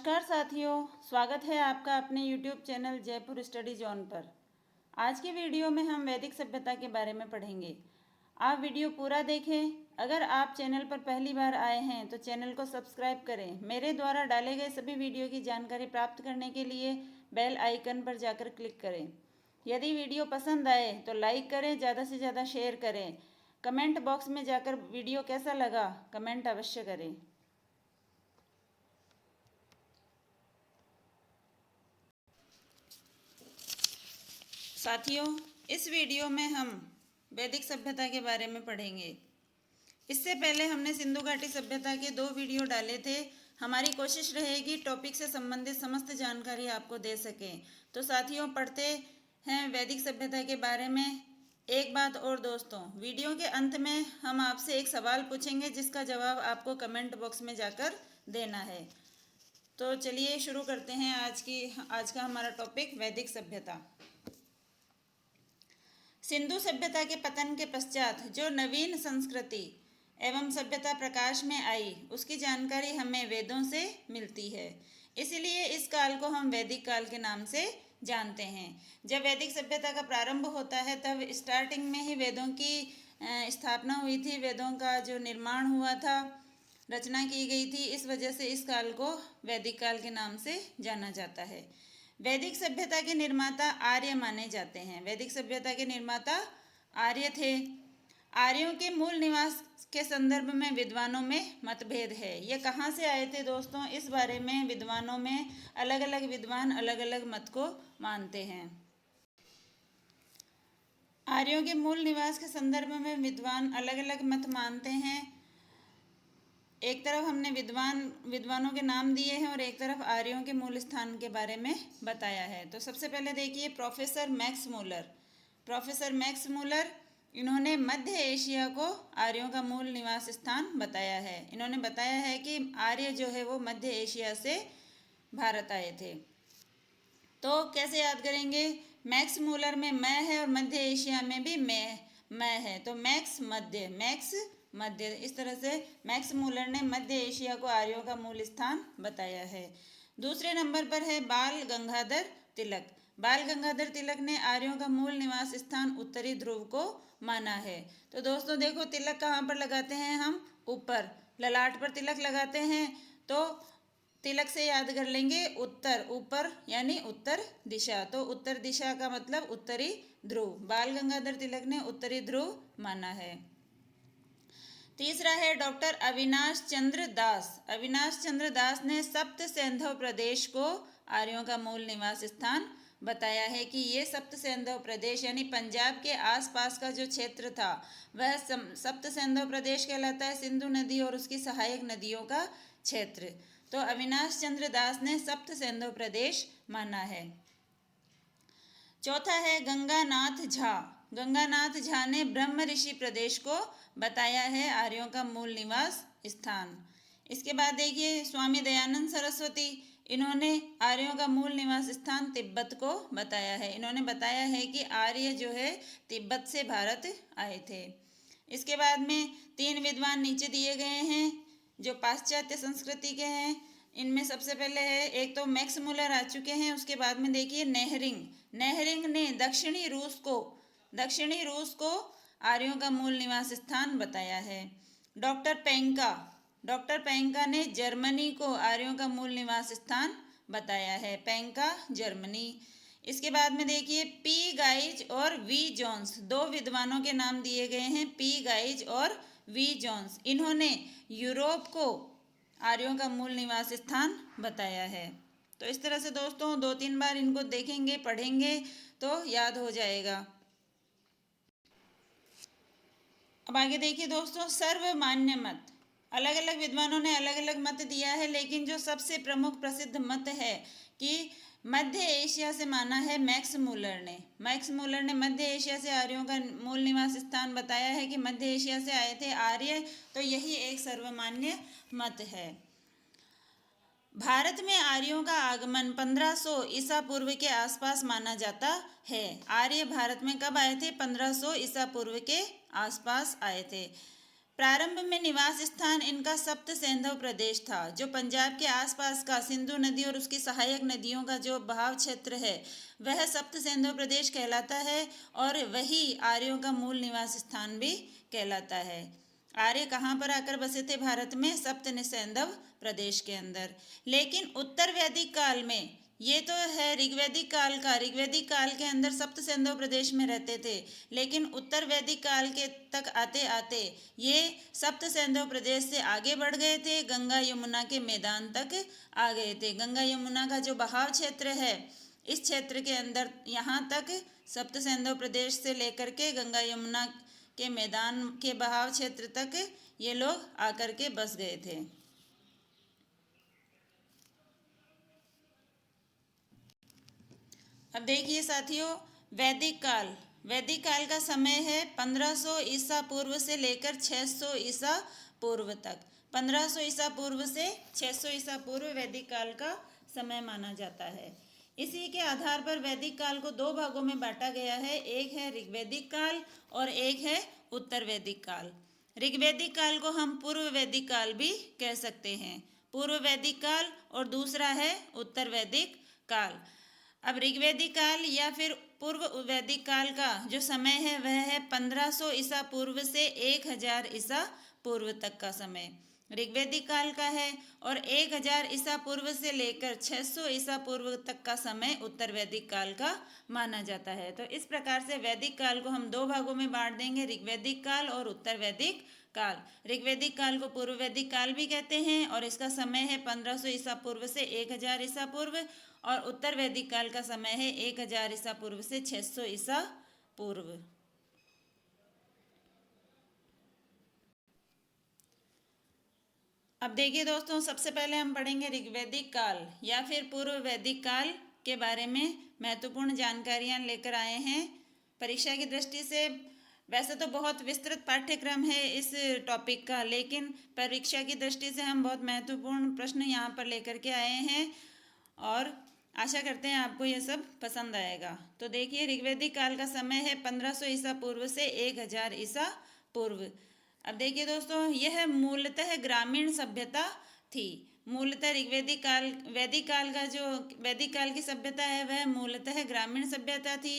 नमस्कार साथियों, स्वागत है आपका अपने YouTube channel Jaipur study zone पर। आज की वीडियो में हम वैदिक सभ्यता के बारे में पढ़ेंगे। आप वीडियो पूरा देखें। अगर आप चैनल पर पहली बार आए हैं तो चैनल को सब्सक्राइब करें। मेरे द्वारा डाले गए सभी वीडियो की जानकारी प्राप्त करने के लिए बेल आइकन पर जाकर क्लिक करें। यदि वीडियो पसंद आए तो लाइक करें, ज़्यादा से ज़्यादा शेयर करें। कमेंट बॉक्स में जाकर वीडियो कैसा लगा कमेंट अवश्य करें। साथियों, इस वीडियो में हम वैदिक सभ्यता के बारे में पढ़ेंगे। इससे पहले हमने सिंधु घाटी सभ्यता के 2 वीडियो डाले थे। हमारी कोशिश रहेगी टॉपिक से संबंधित समस्त जानकारी आपको दे सकें। तो साथियों, पढ़ते हैं वैदिक सभ्यता के बारे में। एक बात और दोस्तों, वीडियो के अंत में हम आपसे एक सवाल पूछेंगे जिसका जवाब आपको कमेंट बॉक्स में जाकर देना है। तो चलिए शुरू करते हैं आज का हमारा टॉपिक वैदिक सभ्यता। सिंधु सभ्यता के पतन के पश्चात जो नवीन संस्कृति एवं सभ्यता प्रकाश में आई उसकी जानकारी हमें वेदों से मिलती है। इसलिए इस काल को हम वैदिक काल के नाम से जानते हैं। जब वैदिक सभ्यता का प्रारंभ होता है तब स्टार्टिंग में ही वेदों की स्थापना हुई थी। वेदों का जो निर्माण हुआ था, रचना की गई थी। इस वजह से इस काल को वैदिक काल के नाम से जाना जाता है। वैदिक सभ्यता के निर्माता आर्य माने जाते हैं। वैदिक सभ्यता के निर्माता आर्य थे। आर्यों के मूल निवास के संदर्भ में विद्वानों में मतभेद है। ये कहाँ से आए थे दोस्तों, इस बारे में विद्वानों में अलग अलग विद्वान अलग अलग मत को मानते हैं। आर्यों के मूल निवास के संदर्भ में विद्वान अलग अलग मत मानते हैं। एक तरफ हमने विद्वानों के नाम दिए हैं और एक तरफ आर्यों के मूल स्थान के बारे में बताया है। तो सबसे पहले देखिए professor Max Muller. Professor Max Muller इन्होंने मध्य एशिया को आर्यों का मूल निवास स्थान बताया है। इन्होंने बताया है कि आर्य जो है वो मध्य एशिया से भारत आए थे। तो कैसे याद करेंगे, मैक्स मूलर में मैं है और मध्य एशिया में भी मैं है। तो मैक्स मध्य, इस तरह से मैक्स मूलर ने मध्य एशिया को आर्यों का मूल स्थान बताया है। दूसरे नंबर पर है बाल गंगाधर तिलक। बाल गंगाधर तिलक ने आर्यों का मूल निवास स्थान उत्तरी ध्रुव को माना है। तो दोस्तों देखो, तिलक कहाँ पर लगाते हैं हम, ऊपर ललाट पर तिलक लगाते हैं। तो तिलक से याद कर लेंगे उत्तर, ऊपर यानी उत्तर दिशा। तो उत्तर दिशा का मतलब उत्तरी ध्रुव। बाल गंगाधर तिलक ने उत्तरी ध्रुव माना है। तीसरा है डॉक्टर अविनाश चंद्र दास। अविनाश चंद्र दास ने सप्त सैंधव प्रदेश को आर्यों का मूल निवास स्थान बताया है कि ये सप्त सैंधव प्रदेश यानी पंजाब के आसपास का जो क्षेत्र था वह सप्त सैंधव प्रदेश कहलाता है। सिंधु नदी और उसकी सहायक नदियों का क्षेत्र। तो अविनाश चंद्र दास ने सप्त सैंधव प्रदेश माना है। चौथा है गंगानाथ झा। गंगानाथ झा ने ब्रह्म ऋषि प्रदेश को बताया है आर्यों का मूल निवास स्थान। इसके बाद देखिए स्वामी दयानंद सरस्वती। इन्होंने आर्यों का मूल निवास स्थान तिब्बत को बताया है। इन्होंने बताया है कि आर्य जो है तिब्बत से भारत आए थे। इसके बाद में 3 विद्वान नीचे दिए गए हैं जो पाश्चात्य संस्कृति के हैं। इनमें सबसे पहले है, एक तो मैक्स मूलर आ चुके हैं। उसके बाद में देखिए नेहरिंग ने दक्षिणी रूस को आर्यों का मूल निवास स्थान बताया है। डॉक्टर पेंका ने जर्मनी को आर्यों का मूल निवास स्थान बताया है। पेंका जर्मनी। इसके बाद में देखिए पी गाइज और वी जोन्स, 2 विद्वानों के नाम दिए गए हैं, पी गाइज और वी जोन्स। इन्होंने यूरोप को आर्यों का मूल निवास स्थान बताया है। तो इस तरह से दोस्तों 2-3 बार इनको देखेंगे, पढ़ेंगे तो याद हो जाएगा। अब आगे देखिए दोस्तों, सर्वमान्य मत। अलग अलग विद्वानों ने अलग अलग मत दिया है, लेकिन जो सबसे प्रमुख प्रसिद्ध मत है कि मध्य एशिया से माना है मैक्स मूलर ने मध्य एशिया से आर्यों का मूल निवास स्थान बताया है कि मध्य एशिया से आए थे आर्य। तो यही एक सर्वमान्य मत है। भारत में आर्यों का आगमन 1500 ईसा पूर्व के आसपास माना जाता है। आर्य भारत में कब आए थे? 1500 ईसा पूर्व के आसपास आए थे। प्रारंभ में निवास स्थान इनका सप्त सिंधु प्रदेश था, जो पंजाब के आसपास का सिंधु नदी और उसकी सहायक नदियों का जो बहाव क्षेत्र है वह सप्त सिंधु प्रदेश कहलाता है, और वही आर्यों का मूल निवास स्थान भी कहलाता है। आर्य कहाँ पर आकर बसे थे भारत में? सप्त सिंधु प्रदेश के अंदर। लेकिन उत्तर वैदिक काल में, ये तो है ऋग्वैदिक काल का, ऋग्वैदिक काल के अंदर सप्त सिंधु प्रदेश में रहते थे, लेकिन उत्तर वैदिक काल के तक आते आते ये सप्त सिंधु प्रदेश से आगे बढ़ गए थे, गंगा यमुना के मैदान तक आ गए थे। गंगा यमुना का जो बहाव क्षेत्र है, इस क्षेत्र के अंदर यहाँ तक सप्त सिंधु प्रदेश से लेकर के गंगा यमुना के मैदान के बहाव क्षेत्र तक ये लोग आकर के बस गए थे। अब देखिए साथियों, वैदिक काल, वैदिक काल का समय है 1500 ईसा पूर्व से लेकर 600 ईसा पूर्व तक। 1500 ईसा पूर्व से 600 ईसा पूर्व वैदिक काल का समय माना जाता है। इसी के आधार पर वैदिक काल को दो भागों में बांटा गया है, एक है ऋग्वैदिक काल और एक है उत्तर वैदिक काल। ऋग्वैदिक काल को हम पूर्व वैदिक काल भी कह सकते हैं, पूर्व वैदिक काल, और दूसरा है उत्तर वैदिक काल। अब ऋग्वैदिक काल या फिर पूर्व वैदिक काल का जो समय है वह है 1500 ईसा पूर्व से 1000 ईसा पूर्व तक का समय ऋग्वैदिक काल का है, और 1000 ईसा पूर्व से लेकर 600 ईसा पूर्व तक का समय उत्तर वैदिक काल का माना जाता है। तो इस प्रकार से वैदिक काल को हम दो भागों में बांट देंगे, ऋग्वैदिक काल और उत्तर वैदिक काल। ऋग्वैदिक काल को पूर्व वैदिक काल भी कहते हैं, और इसका समय है 1500 ईसा पूर्व से 1000 ईसा पूर्व, और उत्तर वैदिक काल का समय है 1000 ईसा पूर्व से 600 ईसा पूर्व। अब देखिए दोस्तों, सबसे पहले हम पढ़ेंगे ऋग्वैदिक काल या फिर पूर्व वैदिक काल के बारे में महत्वपूर्ण जानकारियां लेकर आए हैं परीक्षा की दृष्टि से। वैसे तो बहुत विस्तृत पाठ्यक्रम है इस टॉपिक का, लेकिन परीक्षा की दृष्टि से हम बहुत महत्वपूर्ण प्रश्न यहाँ पर लेकर के आए हैं, और आशा करते हैं आपको ये सब पसंद आएगा। तो देखिए, ऋग्वैदिक काल का समय है 1500 ईसा पूर्व से 1000 ईसा पूर्व। अब देखिए दोस्तों, यह मूलतः ग्रामीण सभ्यता थी। मूलतः ऋग्वैदिक काल, वैदिक काल का जो वैदिक काल की सभ्यता है वह मूलतः ग्रामीण सभ्यता थी।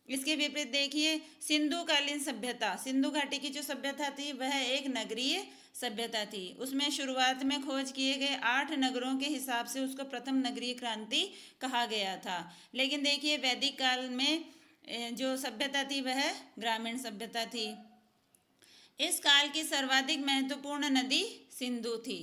इसके विपरीत देखिए, सिंधुकालीन सभ्यता, सिंधु घाटी की जो सभ्यता थी वह एक नगरीय सभ्यता थी। उसमें शुरुआत में खोज किए गए 8 नगरों के हिसाब से उसको प्रथम नगरीय क्रांति कहा गया था। लेकिन देखिए, वैदिक काल में जो सभ्यता थी वह ग्रामीण सभ्यता थी। इस काल की सर्वाधिक महत्वपूर्ण नदी सिंधु थी।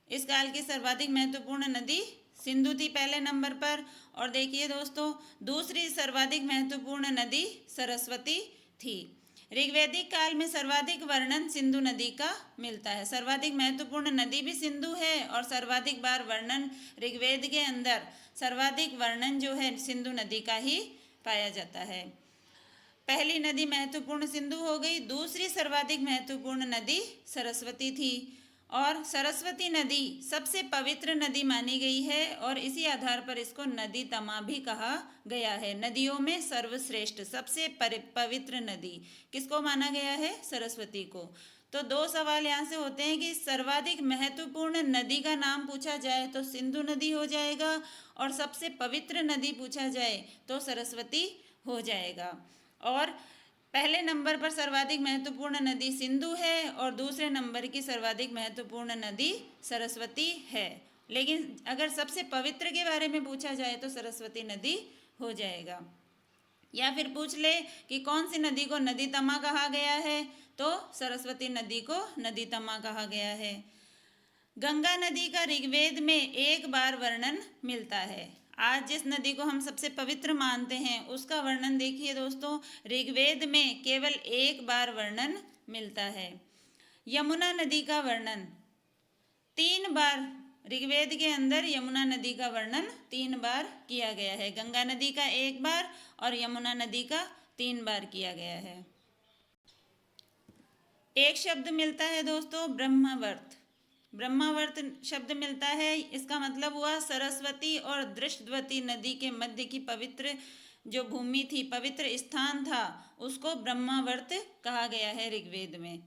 इस काल की सर्वाधिक महत्वपूर्ण नदी सिंधु थी पहले नंबर पर, और देखिए दोस्तों, दूसरी सर्वाधिक महत्वपूर्ण नदी सरस्वती थी। ऋग्वैदिक काल में सर्वाधिक वर्णन सिंधु नदी का मिलता है। सर्वाधिक महत्वपूर्ण नदी भी सिंधु है, और सर्वाधिक बार वर्णन ऋग्वेद के अंदर सर्वाधिक वर्णन जो है सिंधु नदी का ही पाया जाता है। पहली नदी महत्वपूर्ण सिंधु हो गई, दूसरी सर्वाधिक महत्वपूर्ण नदी सरस्वती थी, और सरस्वती नदी सबसे पवित्र नदी मानी गई है, और इसी आधार पर इसको नदी तमा भी कहा गया है। नदियों में सर्वश्रेष्ठ, सबसे पवित्र नदी किसको माना गया है? सरस्वती को। तो दो सवाल यहाँ से होते हैं कि सर्वाधिक महत्वपूर्ण नदी का नाम पूछा जाए तो सिंधु नदी हो जाएगा, और सबसे पवित्र नदी पूछा जाए तो सरस्वती हो जाएगा। और पहले नंबर पर सर्वाधिक महत्वपूर्ण नदी सिंधु है, और दूसरे नंबर की सर्वाधिक महत्वपूर्ण नदी सरस्वती है। लेकिन अगर सबसे पवित्र के बारे में पूछा जाए तो सरस्वती नदी हो जाएगा। या फिर पूछ ले कि कौन सी नदी को नदी तमा कहा गया है, तो सरस्वती नदी को नदी तमा कहा गया है। गंगा नदी का ऋग्वेद में एक बार वर्णन मिलता है। आज जिस नदी को हम सबसे पवित्र मानते हैं उसका वर्णन देखिए दोस्तों, ऋग्वेद में केवल एक बार वर्णन मिलता है। यमुना नदी का वर्णन 3 बार, ऋग्वेद के अंदर यमुना नदी का वर्णन 3 बार किया गया है। गंगा नदी का 1 बार और यमुना नदी का 3 बार किया गया है। एक शब्द मिलता है दोस्तों, ब्रह्मावर्त। ब्रह्मावर्त शब्द मिलता है, इसका मतलब हुआ सरस्वती और दृष्टवती नदी के मध्य की पवित्र जो भूमि थी, पवित्र स्थान था, उसको ब्रह्मावर्त कहा गया है ऋग्वेद में।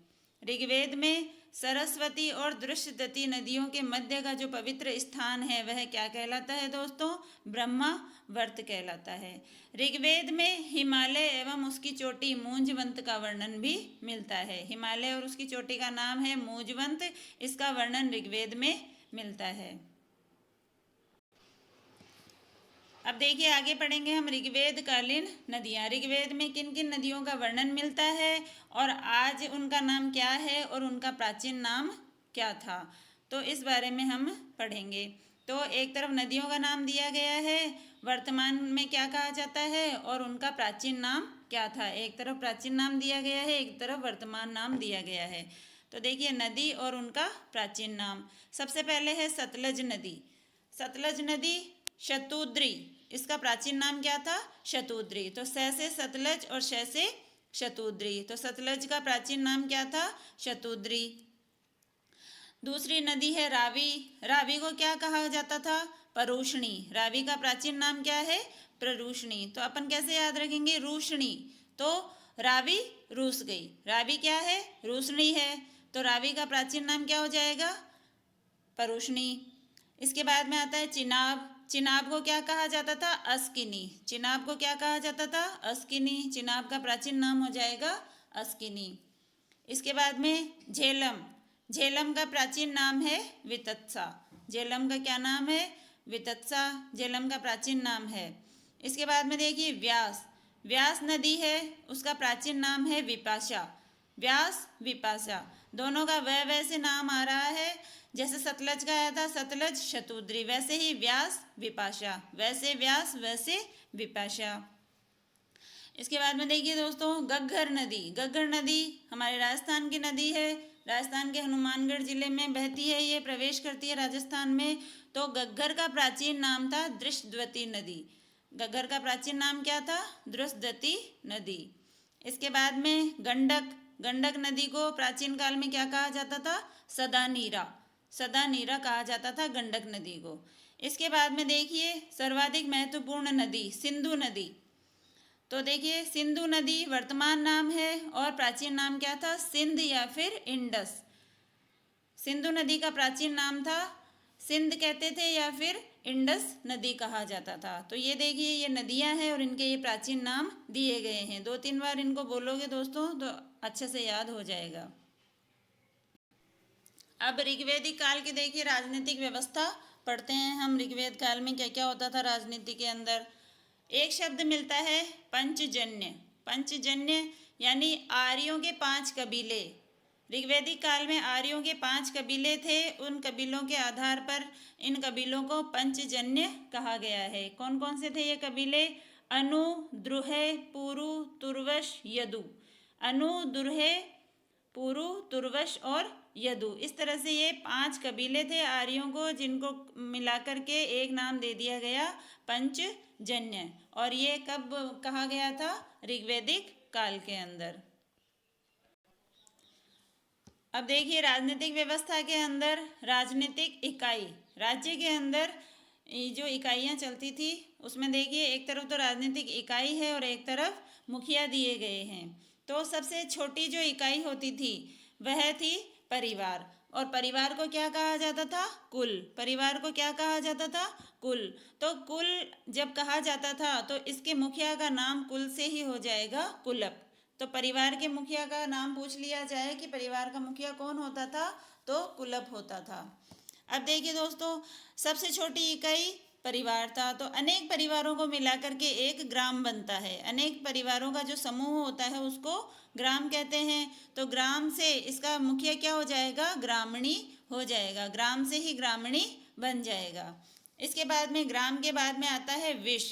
ऋग्वेद में सरस्वती और दृश्यदती नदियों के मध्य का जो पवित्र स्थान है वह क्या कहलाता है दोस्तों? ब्रह्मावर्त कहलाता है। ऋग्वेद में हिमालय एवं उसकी चोटी मूंजवंत का वर्णन भी मिलता है। हिमालय और उसकी चोटी का नाम है मूंजवंत, इसका वर्णन ऋग्वेद में मिलता है। अब देखिए आगे पढ़ेंगे हम ऋग्वेद कालीन नदियाँ। ऋग्वेद में किन किन नदियों का वर्णन मिलता है और आज उनका नाम क्या है और उनका प्राचीन नाम क्या था, तो इस बारे में हम पढ़ेंगे। तो एक तरफ नदियों का नाम दिया गया है, वर्तमान में क्या कहा जाता है और उनका प्राचीन नाम क्या था। एक तरफ प्राचीन नाम दिया गया है, एक तरफ वर्तमान नाम दिया गया है। तो देखिए नदी और उनका प्राचीन नाम। सबसे पहले है सतलज नदी। सतलज नदी शतुद्री, इसका प्राचीन नाम क्या था? शतुद्री। तो स से सतलज और श से शतुद्री, तो सतलज का प्राचीन नाम क्या था? शतुद्री। दूसरी नदी है रावी। रावी को क्या कहा जाता था? परुष्णी। रावी का प्राचीन नाम क्या है? प्ररूषणी। तो अपन कैसे याद रखेंगे? रूषणी। तो रावी रूस गई, रावी क्या है? रूसणी है, तो रावी का प्राचीन नाम क्या हो जाएगा? परुष्णी। इसके बाद में आता है चिनाब। चिनाब को क्या कहा जाता था? अस्किनी। चिनाब को क्या कहा जाता था? अस्किनी। चिनाब का प्राचीन नाम हो जाएगा अस्किनी। इसके बाद में झेलम। झेलम का प्राचीन नाम है वितत्सा। झेलम का क्या नाम है? वितत्सा झेलम का प्राचीन नाम है। इसके बाद में देखिए व्यास। व्यास नदी है, उसका प्राचीन नाम है विपाशा। व्यास विपाशा, दोनों का वैसे नाम आ रहा है। जैसे सतलज का आया था सतलज शतुद्री, वैसे ही व्यास विपाशा, वैसे व्यास वैसे विपाशा। इसके बाद में देखिए दोस्तों घग्गर नदी। घग्गर नदी हमारे राजस्थान की नदी है, राजस्थान के हनुमानगढ़ जिले में बहती है, ये प्रवेश करती है राजस्थान में। तो घग्गर का प्राचीन नाम था दृशद्वती नदी। घग्गर का प्राचीन नाम क्या था? दृशद्वती नदी। इसके बाद में गंडक। गंडक नदी को प्राचीन काल में क्या कहा जाता था? सदा नीरा। सदा नीरा कहा जाता था गंडक नदी को। इसके बाद में देखिए सर्वाधिक महत्वपूर्ण नदी सिंधु नदी। तो देखिए सिंधु नदी वर्तमान नाम है और प्राचीन नाम क्या था? सिंध या फिर इंडस। सिंधु नदी का प्राचीन नाम था सिंध कहते थे या फिर इंडस नदी कहा जाता था। तो ये देखिए ये नदियां हैं और इनके ये प्राचीन नाम दिए गए हैं। 2-3 बार इनको बोलोगे दोस्तों तो अच्छे से याद हो जाएगा। अब ऋग्वेदिक काल की देखिए राजनीतिक व्यवस्था पढ़ते हैं हम। ऋग्वेद काल में क्या क्या होता था राजनीति के अंदर। एक शब्द मिलता है पंचजन्य। पंचजन्य यानी आर्यों के 5 कबीले। ऋग्वेदिक काल में आर्यों के 5 कबीले थे, उन कबीलों के आधार पर इन कबीलों को पंचजन्य कहा गया है। कौन कौन से थे ये कबीले? अनु, द्रुह, पुरु, तुर्वश, यदु। अनु, द्रुह, पुरु, तुर्वश और यदु, इस तरह से ये 5 कबीले थे आर्यों को, जिनको मिलाकर के एक नाम दे दिया गया पंचजन्य। और ये कब कहा गया था? ऋग्वेदिक काल के अंदर। अब देखिए राजनीतिक व्यवस्था के अंदर राजनीतिक इकाई। राज्य के अंदर जो इकाइयाँ चलती थी उसमें देखिए एक तरफ तो राजनीतिक इकाई है और एक तरफ मुखिया दिए गए हैं। तो सबसे छोटी जो इकाई होती थी वह थी परिवार। और परिवार को क्या कहा जाता था? कुल। परिवार को क्या कहा जाता था? कुल। तो कुल जब कहा जाता था तो इसके मुखिया का नाम कुल से ही हो जाएगा कुलप। तो परिवार के मुखिया का नाम पूछ लिया जाए कि परिवार का मुखिया कौन होता था, तो कुलप होता था। अब देखिए दोस्तों सबसे छोटी इकाई परिवार था, तो अनेक परिवारों को मिलाकर के एक ग्राम बनता है। अनेक परिवारों का जो समूह होता है उसको ग्राम कहते हैं। तो ग्राम से इसका मुखिया क्या हो जाएगा? ग्रामणी हो जाएगा। ग्राम से ही ग्रामणी बन जाएगा। इसके बाद में ग्राम के बाद में आता है विश।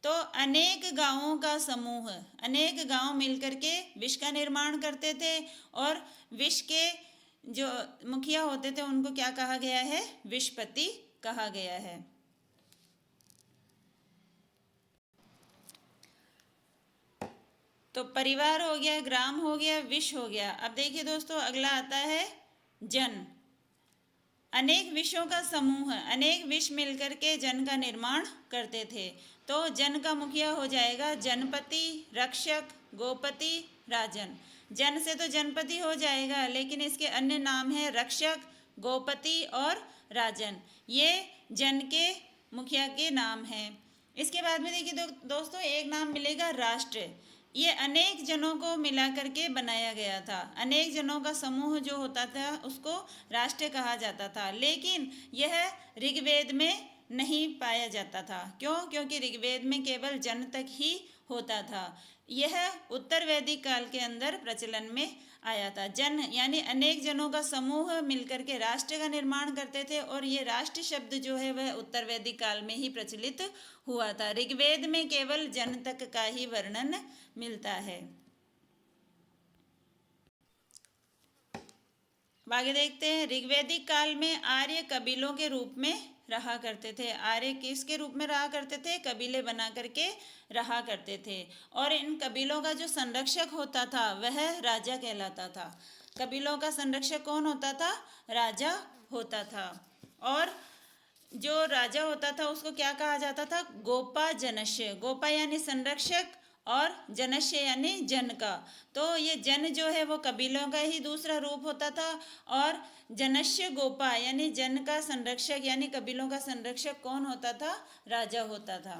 तो अनेक गांवों का समूह, अनेक गांव मिलकर के विश का निर्माण करते थे और विश के जो मुखिया होते थे उनको क्या कहा गया है? विशपति कहा गया है। तो परिवार हो गया, ग्राम हो गया, विश हो गया। अब देखिए दोस्तों अगला आता है जन। अनेक विषों का समूह, अनेक विष मिलकर के जन का निर्माण करते थे। तो जन का मुखिया हो जाएगा जनपति, रक्षक, गोपति, राजन। जन से तो जनपति हो जाएगा, लेकिन इसके अन्य नाम है रक्षक, गोपति और राजन। ये जन के मुखिया के नाम हैं। इसके बाद में देखिए दोस्तों, एक नाम मिलेगा राष्ट्र। ये अनेक जनों को मिला करके बनाया गया था। अनेक जनों का समूह जो होता था उसको राष्ट्र कहा जाता था, लेकिन यह ऋग्वेद में नहीं पाया जाता था। क्यों? क्योंकि ऋग्वेद में केवल जन तक ही होता था। यह उत्तर वैदिक काल के अंदर प्रचलन में आया था। जन यानी अनेक जनों का समूह मिलकर के राष्ट्र का निर्माण करते थे, और ये राष्ट्र शब्द जो है वह उत्तर वैदिक काल में ही प्रचलित हुआ था। ऋग्वेद में केवल जन तक का ही वर्णन मिलता है। आगे देखते हैं। ऋग्वैदिक काल में आर्य कबीलों के रूप में रहा करते थे। आर्य किसके रूप में रहा करते थे? कबीले बना करके रहा करते थे, और इन कबीलों का जो संरक्षक होता था वह राजा कहलाता था। कबीलों का संरक्षक कौन होता था? राजा होता था। और जो राजा होता था उसको क्या कहा जाता था? गोपा जनस्य। गोपा यानी संरक्षक और जनस्य यानी जन का। तो ये जन जो है वो कबीलों का ही दूसरा रूप होता था, और जनस्य गोपा यानी जन का संरक्षक यानी कबीलों का संरक्षक कौन होता था? राजा होता था।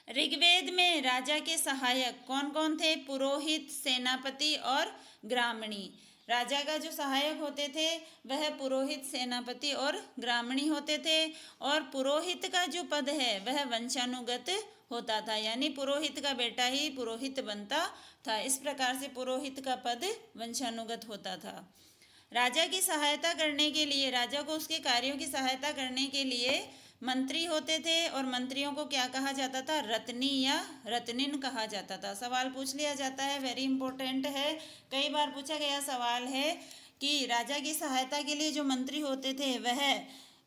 ऋग्वेद में राजा के सहायक कौन कौन थे? पुरोहित, सेनापति और ग्रामणी। राजा का जो सहायक होते थे वह पुरोहित, सेनापति और ग्रामणी होते थे। और पुरोहित का जो पद है वह वंशानुगत होता था, यानी पुरोहित का बेटा ही पुरोहित बनता था। इस प्रकार से पुरोहित का पद वंशानुगत होता था। राजा की सहायता करने के लिए, राजा को उसके कार्यों की सहायता करने के लिए मंत्री होते थे, और मंत्रियों को क्या कहा जाता था? रत्नी या रत्निन कहा जाता था। सवाल पूछ लिया जाता है, वेरी इंपॉर्टेंट है, कई बार पूछा गया सवाल है कि राजा की सहायता के लिए जो मंत्री होते थे वह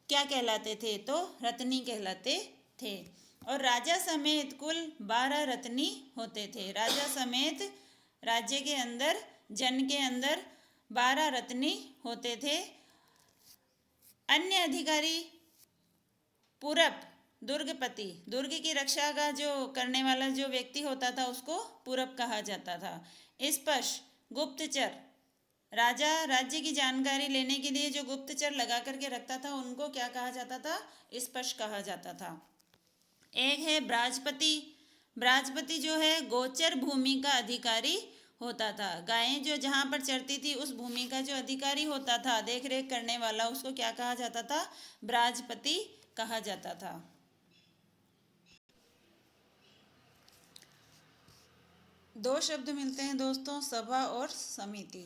क्या कहलाते थे? तो रत्नी कहलाते थे। और राजा समेत कुल 12 रत्नी होते थे। राजा समेत राज्य के अंदर, जन के अंदर 12 रत्नी होते थे। अन्य अधिकारी पुरप, दुर्गपति, दुर्ग की रक्षा का जो करने वाला जो व्यक्ति होता था उसको पुरप कहा जाता था। स्पष्ट, गुप्तचर, राजा राज्य की जानकारी लेने के लिए जो गुप्तचर लगा करके रखता था उनको क्या कहा जाता था? स्पष्ट कहा जाता था। एक है ब्राजपति। ब्राजपति जो है गोचर भूमि का अधिकारी होता था। गायें जो जहाँ पर चरती थी उस भूमि का जो अधिकारी होता था, देख रेख करने वाला, उसको क्या कहा जाता था? ब्राजपति कहा जाता था। दो शब्द मिलते हैं दोस्तों, सभा और समिति।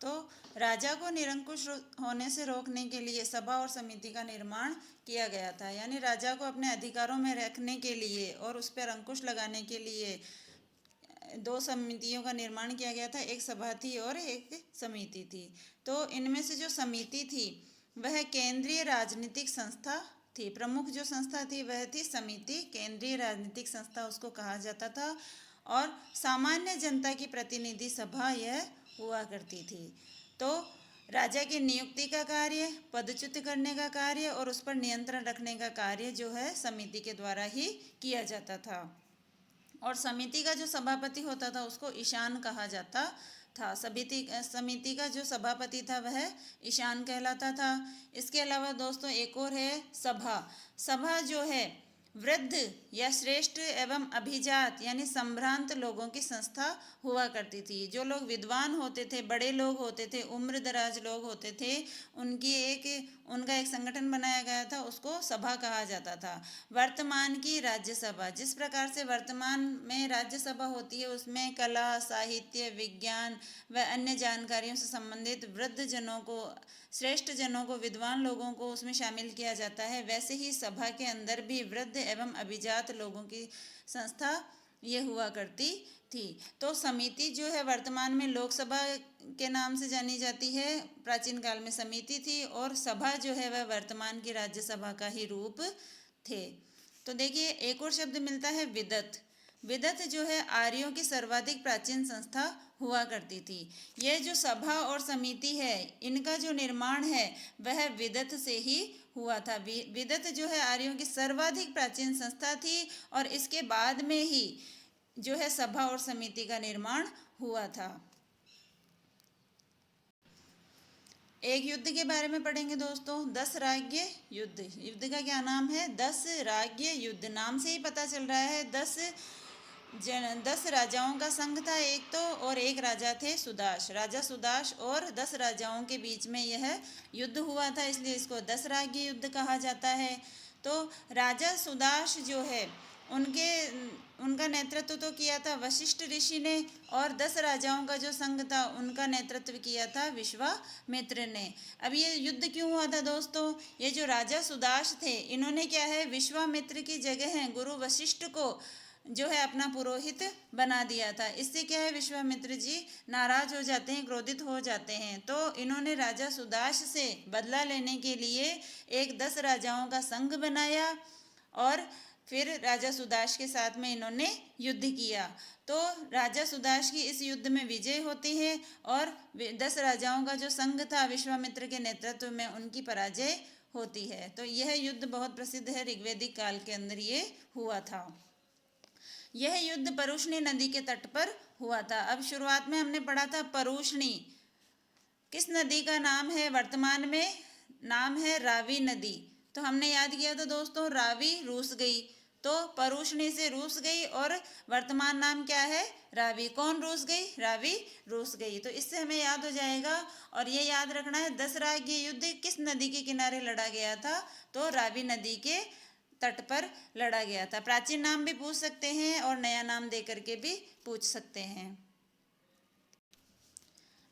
तो राजा को निरंकुश होने से रोकने के लिए सभा और समिति का निर्माण किया गया था। यानी राजा को अपने अधिकारों में रखने के लिए और उस पर अंकुश लगाने के लिए दो समितियों का निर्माण किया गया था। एक सभा थी और एक समिति थी। तो इनमें से जो समिति थी वह केंद्रीय राजनीतिक संस्था थी। प्रमुख जो संस्था थी वह थी समिति, केंद्रीय राजनीतिक संस्था उसको कहा जाता था। और सामान्य जनता की प्रतिनिधि सभा यह हुआ करती थी। तो राजा की नियुक्ति का कार्य, पदच्युत करने का कार्य और उस पर नियंत्रण रखने का कार्य जो है समिति के द्वारा ही किया जाता था। और समिति का जो सभापति होता था उसको ईशान कहा जाता था। समिति का जो सभापति था वह ईशान कहलाता था। इसके अलावा दोस्तों एक और है सभा। सभा जो है वृद्ध या श्रेष्ठ एवं अभिजात यानी संभ्रांत लोगों की संस्था हुआ करती थी। जो लोग विद्वान होते थे, बड़े लोग होते थे, उम्र दराज लोग होते थे, उनका एक संगठन बनाया गया था, उसको सभा कहा जाता था। वर्तमान की राज्यसभा, जिस प्रकार से वर्तमान में राज्यसभा होती है उसमें कला, साहित्य, विज्ञान व अन्य जानकारियों से संबंधित वृद्ध जनों को, श्रेष्ठ जनों को, विद्वान लोगों को उसमें शामिल किया जाता है, वैसे ही सभा के अंदर भी वृद्ध एवं अभिजात लोगों की संस्था ये हुआ करती थी। तो समिति जो है वर्तमान में लोकसभा के नाम से जानी जाती है, प्राचीन काल में समिति थी, और सभा जो है वह वर्तमान की राज्यसभा का ही रूप थे। तो देखिए एक और शब्द मिलता है विदत। विदत जो है आर्यों की सर्वाधिक प्राचीन संस्था हुआ करती थी। यह जो सभा और समिति है इनका जो निर्माण है वह विदत से ही हुआ था। विदत जो है आर्यों की सर्वाधिक प्राचीन संस्था थी, और इसके बाद में ही जो है सभा और समिति का निर्माण हुआ था। एक युद्ध के बारे में पढ़ेंगे दोस्तों, 10 राज्य युद्ध। युद्ध का क्या नाम है? 10 राज्य युद्ध। नाम से ही पता चल रहा है 10 राजाओं का संघ था एक तो, और एक राजा थे सुदाश। राजा सुदाश और 10 राजाओं के बीच में यह युद्ध हुआ था, इसलिए इसको 10 राज्य युद्ध कहा जाता है। तो राजा सुदाश जो है उनका नेतृत्व तो किया था वशिष्ठ ऋषि ने, और 10 राजाओं का जो संघ था उनका नेतृत्व किया था विश्वामित्र ने। अब ये युद्ध क्यों हुआ था दोस्तों? ये जो राजा सुदाश थे, इन्होंने क्या है, विश्वामित्र की जगह है गुरु वशिष्ठ को जो है अपना पुरोहित बना दिया था। इससे क्या है, विश्वामित्र जी नाराज हो जाते हैं, क्रोधित हो जाते हैं। तो इन्होंने राजा सुदाश से बदला लेने के लिए एक 10 राजाओं का संघ बनाया, और फिर राजा सुदाश के साथ में इन्होंने युद्ध किया। तो राजा सुदाश की इस युद्ध में विजय होती है, और 10 राजाओं का जो संघ था विश्वामित्र के नेतृत्व में, उनकी पराजय होती है। तो यह युद्ध बहुत प्रसिद्ध है, ऋग्वैदिक काल के अंदर ये हुआ था। यह युद्ध परुष्णी नदी के तट पर हुआ था। अब शुरुआत में हमने पढ़ा था परुष्णी किस नदी का नाम है? वर्तमान में नाम है रावी नदी। तो हमने याद किया था दोस्तों, रावी रूस गई, तो परुष्णी से रूस गई, और वर्तमान नाम क्या है? रावी। कौन रूस गई? रावी रूस गई। तो इससे हमें याद हो जाएगा। और ये याद रखना है, 10 राज्य युद्ध किस नदी के किनारे लड़ा गया था? तो रावी नदी के तट पर लड़ा गया था। प्राचीन नाम भी पूछ सकते हैं और नया नाम दे करके भी पूछ सकते हैं।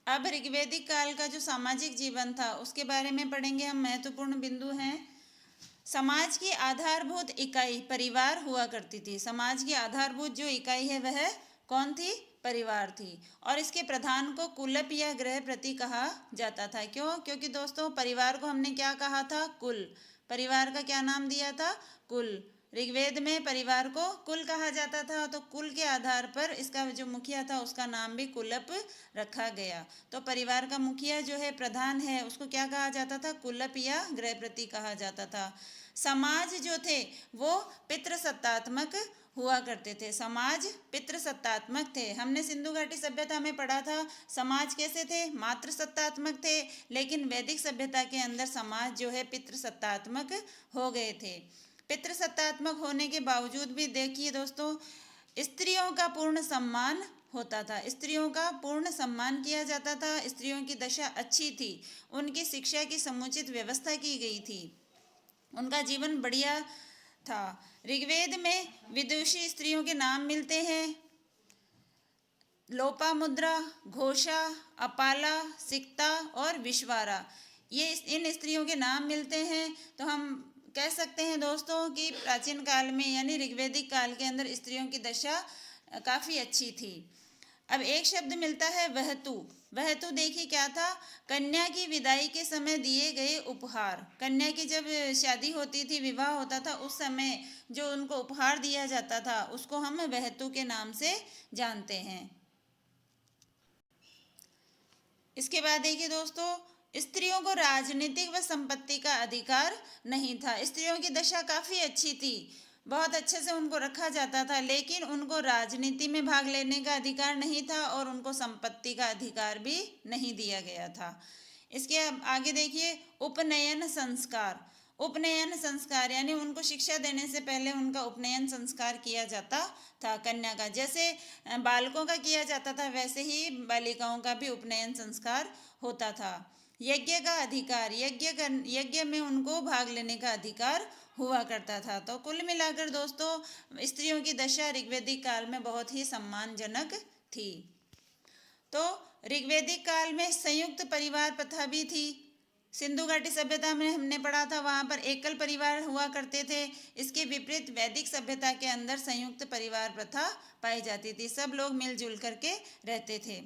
अब ऋग्वैदिक काल का जो सामाजिक जीवन था उसके बारे में पढ़ेंगे हम। महत्वपूर्ण बिंदु हैं। समाज की आधारभूत इकाई परिवार हुआ करती थी। समाज की आधारभूत जो इकाई है वह कौन थी? परिवार थी। और इसके प्रधान को कुलप या गृहप्रति कहा जाता था। क्यों? क्योंकि दोस्तों परिवार को हमने क्या कहा था? कुल। परिवार का क्या नाम दिया था? कुल। ऋग्वेद में परिवार को कुल कहा जाता था, तो कुल के आधार पर इसका जो मुखिया था उसका नाम भी कुलप रखा गया। तो परिवार का मुखिया जो है, प्रधान है, उसको क्या कहा जाता था? कुलप या गृहप्रति कहा जाता था। समाज जो थे वो पितृसत्तात्मक हुआ करते थे। समाज पितृसत्तात्मक थे। हमने सिंधु घाटी सभ्यता में पढ़ा था समाज कैसे थे? मातृसत्तात्मक थे। लेकिन वैदिक सभ्यता के अंदर समाज जो है पितृसत्तात्मक हो गए थे। पितृसत्तात्मक होने के बावजूद भी देखिए दोस्तों, स्त्रियों का पूर्ण सम्मान होता था। स्त्रियों का पूर्ण सम्मान किया जाता था। स्त्रियों की दशा अच्छी थी। उनकी शिक्षा की समुचित व्यवस्था की गई थी। उनका जीवन बढ़िया था। ऋग्वेद में विदुषी स्त्रियों के नाम मिलते हैं। लोपामुद्रा, घोषा, अपाला, सिक्ता और विश्वारा, ये इन स्त्रियों के नाम मिलते हैं। तो हम कह सकते हैं दोस्तों कि प्राचीन काल में यानी ऋग्वैदिक काल के अंदर स्त्रियों की दशा काफ़ी अच्छी थी। अब एक शब्द मिलता है वहतु। वहतु देखिए क्या था? कन्या की विदाई के समय दिए गए उपहार। कन्या की जब शादी होती थी, विवाह होता था, उस समय जो उनको उपहार दिया जाता था उसको हम वहतु के नाम से जानते हैं। इसके बाद देखिए दोस्तों, स्त्रियों को राजनीतिक व संपत्ति का अधिकार नहीं था। स्त्रियों की दशा काफ़ी अच्छी थी, बहुत अच्छे से उनको रखा जाता था, लेकिन उनको राजनीति में भाग लेने का अधिकार नहीं था और उनको संपत्ति का अधिकार भी नहीं दिया गया था। इसके आगे देखिए, उपनयन संस्कार। उपनयन संस्कार यानी उनको शिक्षा देने से पहले उनका उपनयन संस्कार किया जाता था। कन्या का जैसे बालकों का किया जाता था, वैसे ही बालिकाओं का भी उपनयन संस्कार होता था। यज्ञ का अधिकार, यज्ञ में उनको भाग लेने का अधिकार हुआ करता था। तो कुल मिलाकर दोस्तों स्त्रियों की दशा ऋग्वैदिक काल में बहुत ही सम्मानजनक थी। तो ऋग्वैदिक काल में संयुक्त परिवार प्रथा भी थी। सिंधु घाटी सभ्यता में हमने पढ़ा था, वहाँ पर एकल परिवार हुआ करते थे। इसके विपरीत वैदिक सभ्यता के अंदर संयुक्त परिवार प्रथा पाई जाती थी। सब लोग मिलजुल करके रहते थे।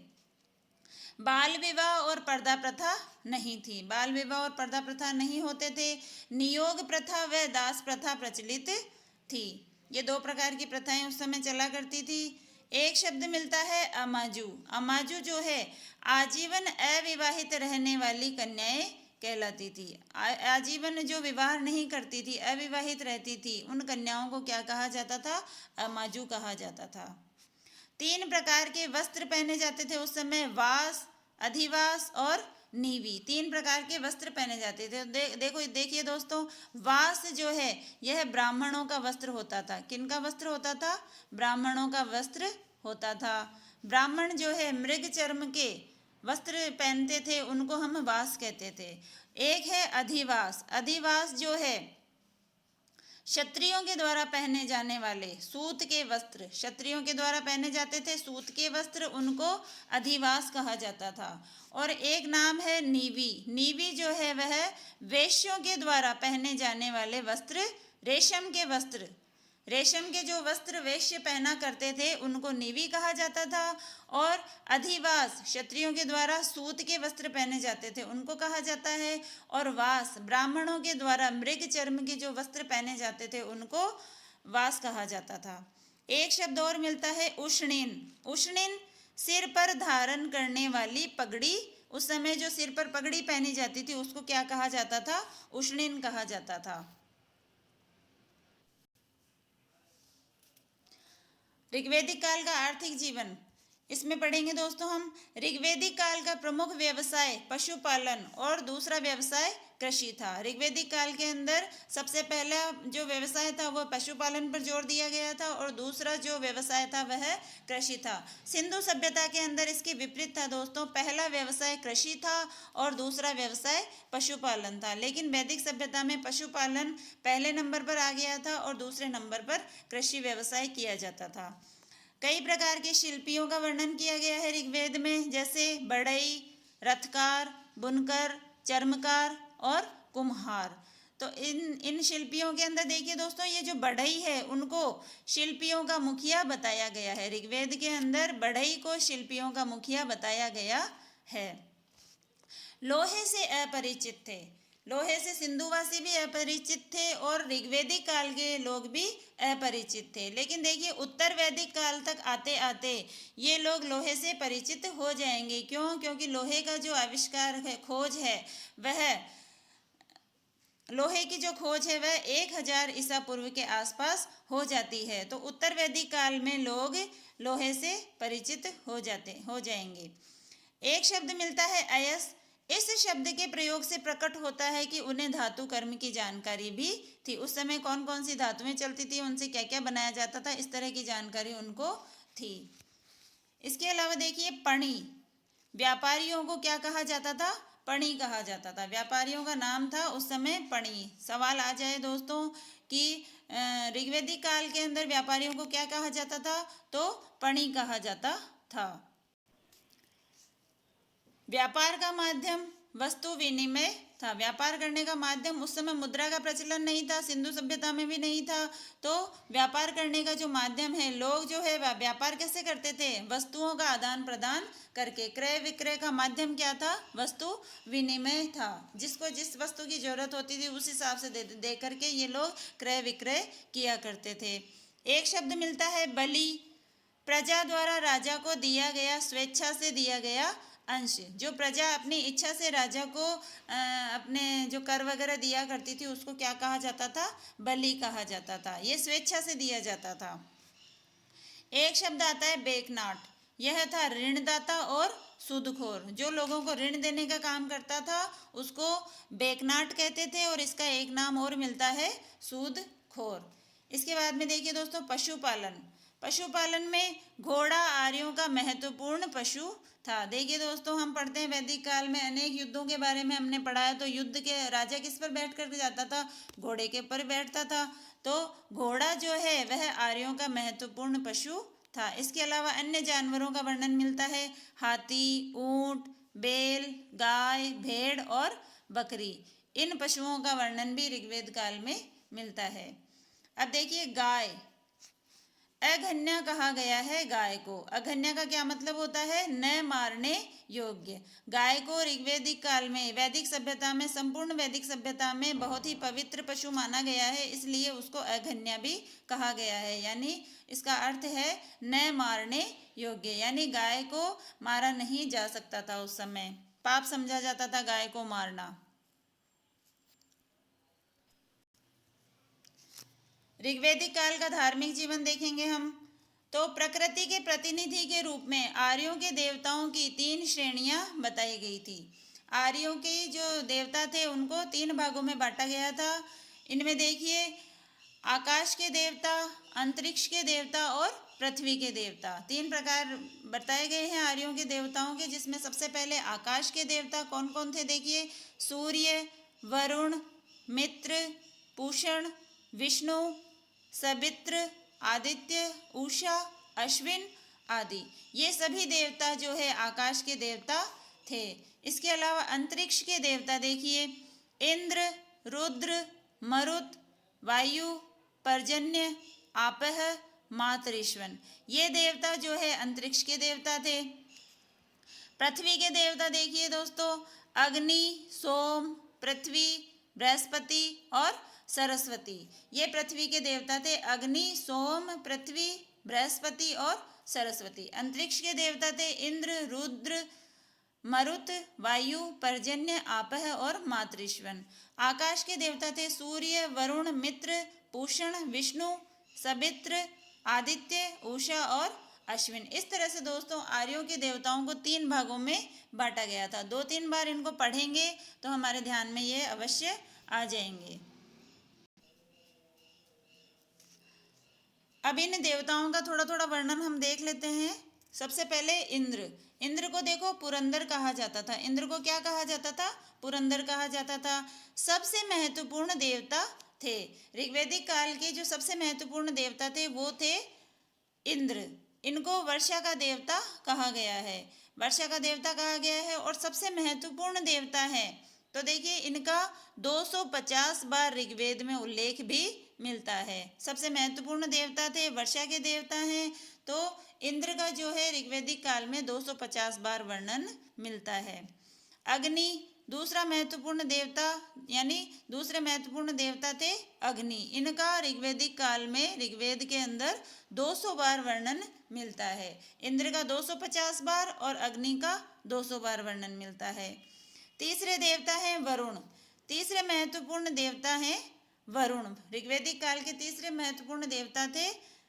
बाल विवाह और पर्दा प्रथा नहीं थी। बाल विवाह और पर्दा प्रथा नहीं होते थे। नियोग प्रथा व दास प्रथा प्रचलित थी। ये 2 प्रकार की प्रथाएं उस समय चला करती थी। एक शब्द मिलता है अमाजू। अमाजू जो है आजीवन अविवाहित रहने वाली कन्याएं कहलाती थी। आजीवन जो विवाह नहीं करती थी, अविवाहित रहती थी, उन कन्याओं को क्या कहा जाता था? अमाजू कहा जाता था। 3 प्रकार के वस्त्र पहने जाते थे उस समय, वास, अधिवास और नीवी। 3 प्रकार के वस्त्र पहने जाते थे। देखिए दोस्तों, वास जो है यह ब्राह्मणों का वस्त्र होता था। किनका वस्त्र होता था? ब्राह्मणों का वस्त्र होता था। ब्राह्मण जो है मृग चर्म के वस्त्र पहनते थे, उनको हम वास कहते थे। एक है अधिवास। अधिवास जो है क्षत्रियों के द्वारा पहने जाने वाले सूत के वस्त्र, क्षत्रियों के द्वारा पहने जाते थे सूत के वस्त्र, उनको अधिवास कहा जाता था। और एक नाम है नीवी। नीवी जो है वह वेश्यों के द्वारा पहने जाने वाले वस्त्र, रेशम के वस्त्र, रेशम के जो वस्त्र वेश्य पहना करते थे उनको नीवी कहा जाता था। और अधिवास क्षत्रियों के द्वारा सूत के वस्त्र पहने जाते थे उनको कहा जाता है। और वास ब्राह्मणों के द्वारा मृग चर्म के जो वस्त्र पहने जाते थे उनको वास कहा जाता था। एक शब्द और मिलता है उष्णिन। उष्णिन सिर पर धारण करने वाली पगड़ी। उस समय जो सिर पर पगड़ी पहनी जाती थी उसको क्या कहा जाता था? उष्णिन कहा जाता था। ऋग्वैदिक काल का आर्थिक जीवन, इसमें पढ़ेंगे दोस्तों हम। ऋग्वैदिक काल का प्रमुख व्यवसाय पशुपालन और दूसरा व्यवसाय कृषि था। ऋग्वैदिक काल के अंदर सबसे पहला जो व्यवसाय था वह पशुपालन पर जोर दिया गया था और दूसरा जो व्यवसाय था वह कृषि था। सिंधु सभ्यता के अंदर इसके विपरीत था दोस्तों, पहला व्यवसाय कृषि था और दूसरा व्यवसाय पशुपालन था। लेकिन वैदिक सभ्यता में पशुपालन पहले नंबर पर आ गया था और दूसरे नंबर पर कृषि व्यवसाय किया जाता था। कई प्रकार के शिल्पियों का वर्णन किया गया है ऋग्वेद में, जैसे बढ़ई, रथकार, बुनकर, चर्मकार और कुम्हार। तो इन शिल्पियों के अंदर देखिए दोस्तों, ये जो बढ़ई है उनको शिल्पियों का मुखिया बताया गया है। ऋग्वेद के अंदर बढ़ई को शिल्पियों का मुखिया बताया गया है। लोहे से अपरिचित थे। लोहे से सिंधुवासी भी अपरिचित थे और ऋग्वैदिक काल के लोग भी अपरिचित थे। लेकिन देखिए उत्तर वैदिक काल तक आते आते ये लोग लोहे से परिचित हो जाएंगे। क्यों? क्योंकि लोहे का जो आविष्कार है, खोज है, वह लोहे की जो खोज है वह 1000 ईसा पूर्व के आसपास हो जाती है। तो उत्तर वैदिक काल में लोग लोहे से परिचित हो जाएंगे। एक शब्द मिलता है अयस। इस शब्द के प्रयोग से प्रकट होता है कि उन्हें धातु कर्म की जानकारी भी थी। उस समय कौन कौन सी धातुएं चलती थी, उनसे क्या क्या बनाया जाता था, इस तरह की जानकारी उनको थी। इसके अलावा देखिए पणी। व्यापारियों को क्या कहा जाता था? पणी कहा जाता था। व्यापारियों का नाम था उस समय पणी। सवाल आ जाए दोस्तों कि ऋग्वैदिक काल के अंदर व्यापारियों को क्या कहा जाता था, तो पणी कहा जाता था। व्यापार का माध्यम वस्तु विनिमय था। व्यापार करने का माध्यम, उस समय मुद्रा का प्रचलन नहीं था, सिंधु सभ्यता में भी नहीं था। तो व्यापार करने का जो माध्यम है, लोग जो है व्यापार कैसे करते थे? वस्तुओं का आदान प्रदान करके। क्रय विक्रय का माध्यम क्या था? वस्तु विनिमय था। जिसको जिस वस्तु की जरूरत होती थी उस हिसाब से दे करके ये लोग क्रय विक्रय किया करते थे। एक शब्द मिलता है बलि। प्रजा द्वारा राजा को दिया गया, स्वेच्छा से दिया गया अंश। जो प्रजा अपनी इच्छा से राजा को अपने जो कर वगैरह दिया करती थी उसको क्या कहा जाता था? बलि कहा जाता था। ये स्वेच्छा से दिया जाता था। एक शब्द आता है बेकनाट। यह था ऋणदाता और सूदखोर। जो लोगों को ऋण देने का काम करता था उसको बेकनाट कहते थे और इसका एक नाम और मिलता है सूदखोर। इसके बाद में देखिए दोस्तों पशुपालन। पशुपालन में घोड़ा आर्यों का महत्वपूर्ण पशु था। देखिए दोस्तों, हम पढ़ते हैं वैदिक काल में अनेक युद्धों के बारे में हमने पढ़ा है। तो युद्ध के राजा किस पर बैठ कर जाता था? घोड़े के ऊपर बैठता था। तो घोड़ा जो है वह आर्यों का महत्वपूर्ण पशु था। इसके अलावा अन्य जानवरों का वर्णन मिलता है। हाथी, ऊंट, बैल, गाय, भेड़ और बकरी। इन पशुओं का वर्णन भी ऋग्वेद काल में मिलता है। अब देखिए गाय, अघन्या कहा गया है गाय को। अघन्या का क्या मतलब होता है? न मारने योग्य। गाय को ऋग्वैदिक काल में, वैदिक सभ्यता में, संपूर्ण वैदिक सभ्यता में बहुत ही पवित्र पशु माना गया है, इसलिए उसको अघन्या भी कहा गया है। यानी इसका अर्थ है न मारने योग्य, यानी गाय को मारा नहीं जा सकता था। उस समय पाप समझा जाता था गाय को मारना। ऋग्वैदिक काल का धार्मिक जीवन देखेंगे हम। तो प्रकृति के प्रतिनिधि के रूप में आर्यों के देवताओं की 3 श्रेणियां बताई गई थी। आर्यों के जो देवता थे उनको 3 भागों में बांटा गया था। इनमें देखिए, आकाश के देवता, अंतरिक्ष के देवता और पृथ्वी के देवता, 3 प्रकार बताए गए हैं आर्यों के देवताओं के, जिसमें सबसे पहले आकाश के देवता कौन कौन थे देखिए, सूर्य, वरुण, मित्र, पूषण, विष्णु, सवित्र, आदित्य, उषा, अश्विन आदि। ये सभी देवता जो है आकाश के देवता थे। इसके अलावा अंतरिक्ष के देवता देखिए, इंद्र, रुद्र, मरुत, वायु, पर्जन्य, आपह, मातरिश्वन, ये देवता जो है अंतरिक्ष के देवता थे। पृथ्वी के देवता देखिए दोस्तों, अग्नि, सोम, पृथ्वी, बृहस्पति और सरस्वती, ये पृथ्वी के देवता थे। अग्नि, सोम, पृथ्वी, बृहस्पति और सरस्वती। अंतरिक्ष के देवता थे इंद्र, रुद्र, मरुत, वायु, पर्जन्य, आपह और मातृश्वन। आकाश के देवता थे सूर्य, वरुण, मित्र, पूषण, विष्णु, सवित्र, आदित्य, उषा और अश्विन। इस तरह से दोस्तों आर्यों के देवताओं को 3 भागों में बांटा गया था। 2-3 बार इनको पढ़ेंगे तो हमारे ध्यान में ये अवश्य आ जाएंगे। अब इन देवताओं का थोड़ा थोड़ा वर्णन हम देख लेते हैं। सबसे पहले इंद्र। इंद्र को देखो पुरंदर कहा जाता था। इंद्र को क्या कहा जाता था? पुरंदर कहा जाता था। सबसे महत्वपूर्ण देवता थे। ऋग्वैदिक काल के जो सबसे महत्वपूर्ण देवता थे वो थे इंद्र। इनको वर्षा का देवता कहा गया है। वर्षा का देवता कहा गया है और सबसे महत्वपूर्ण देवता है। तो देखिए इनका 250 बार ऋग्वेद में उल्लेख भी मिलता है। सबसे महत्वपूर्ण देवता थे, वर्षा के देवता हैं, तो इंद्र का जो है ऋग्वैदिक काल में 250 बार वर्णन मिलता है। अग्नि दूसरा महत्वपूर्ण देवता, यानी दूसरे महत्वपूर्ण देवता थे अग्नि। इनका ऋग्वैदिक काल में ऋग्वेद के अंदर 200 बार वर्णन मिलता है। इंद्र का 250 बार और अग्नि का 200 बार वर्णन मिलता है। तीसरे देवता हैं वरुण। तीसरे महत्वपूर्ण देवता हैं वरुण। ऋग्वैदिक काल के तीसरे महत्वपूर्ण देवता थे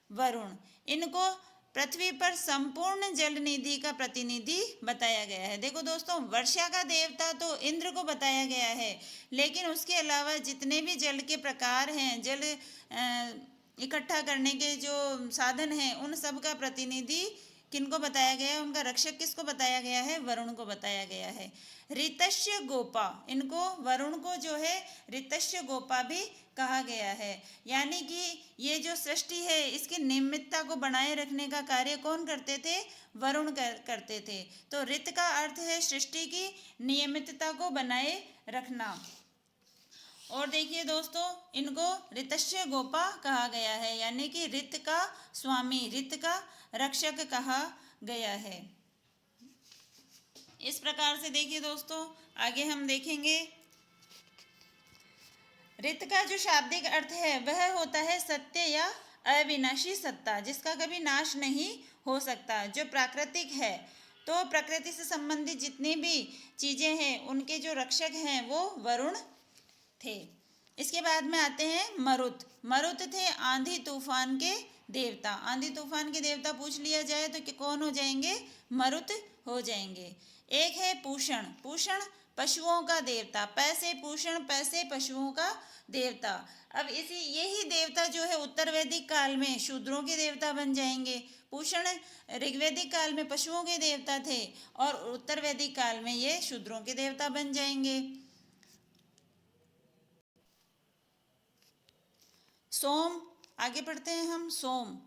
वरुण। इनको पृथ्वी पर संपूर्ण जल निधि का प्रतिनिधि बताया गया है। देखो दोस्तों, वर्षा का देवता तो इंद्र को बताया गया है, लेकिन उसके अलावा जितने भी जल के प्रकार हैं, जल इकट्ठा करने के जो साधन हैं, उन सब का प्रतिनिधि किनको बताया गया है? उनका रक्षक किसको बताया गया है? वरुण को बताया गया है। ऋतस्य गोपा, इनको वरुण को जो है ऋतस्य गोपा भी कहा गया है। यानी कि ये जो सृष्टि है इसकी नियमितता को बनाए रखने का कार्य कौन करते थे? वरुण करते थे। तो ऋत का अर्थ है सृष्टि की नियमितता को बनाए रखना। और देखिए दोस्तों, इनको ऋतस्य गोपा कहा गया है, यानी कि ऋत का स्वामी, ऋत का रक्षक कहा गया है। इस प्रकार से देखिए दोस्तों, आगे हम देखेंगे ऋत का जो शाब्दिक अर्थ है वह होता है सत्य या अविनाशी सत्ता, जिसका कभी नाश नहीं हो सकता, जो प्राकृतिक है। तो प्रकृति से संबंधित जितनी भी चीज़ें हैं उनके जो रक्षक हैं वो वरुण थे। इसके बाद में आते हैं मरुत। मरुत थे आंधी तूफान के देवता। आंधी तूफान के देवता पूछ लिया जाए तो कौन हो जाएंगे? मरुत हो जाएंगे। एक है पूषण। पूषण पशुओं का देवता। पैसे पूषण, पैसे पशुओं का देवता। अब यही देवता जो है उत्तर वैदिक काल में शूद्रों के देवता बन जाएंगे। पूषण ऋग्वैदिक काल में पशुओं के देवता थे और उत्तर वैदिक काल में ये शूद्रों के देवता बन जाएंगे। सोम, आगे पढ़ते हैं हम। सोम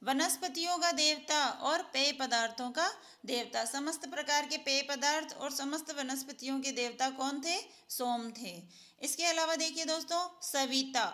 वनस्पतियों का देवता और पेय पदार्थों का देवता। समस्त प्रकार के पेय पदार्थ और समस्त वनस्पतियों के देवता कौन थे? सोम थे। इसके अलावा देखिए दोस्तों, सविता,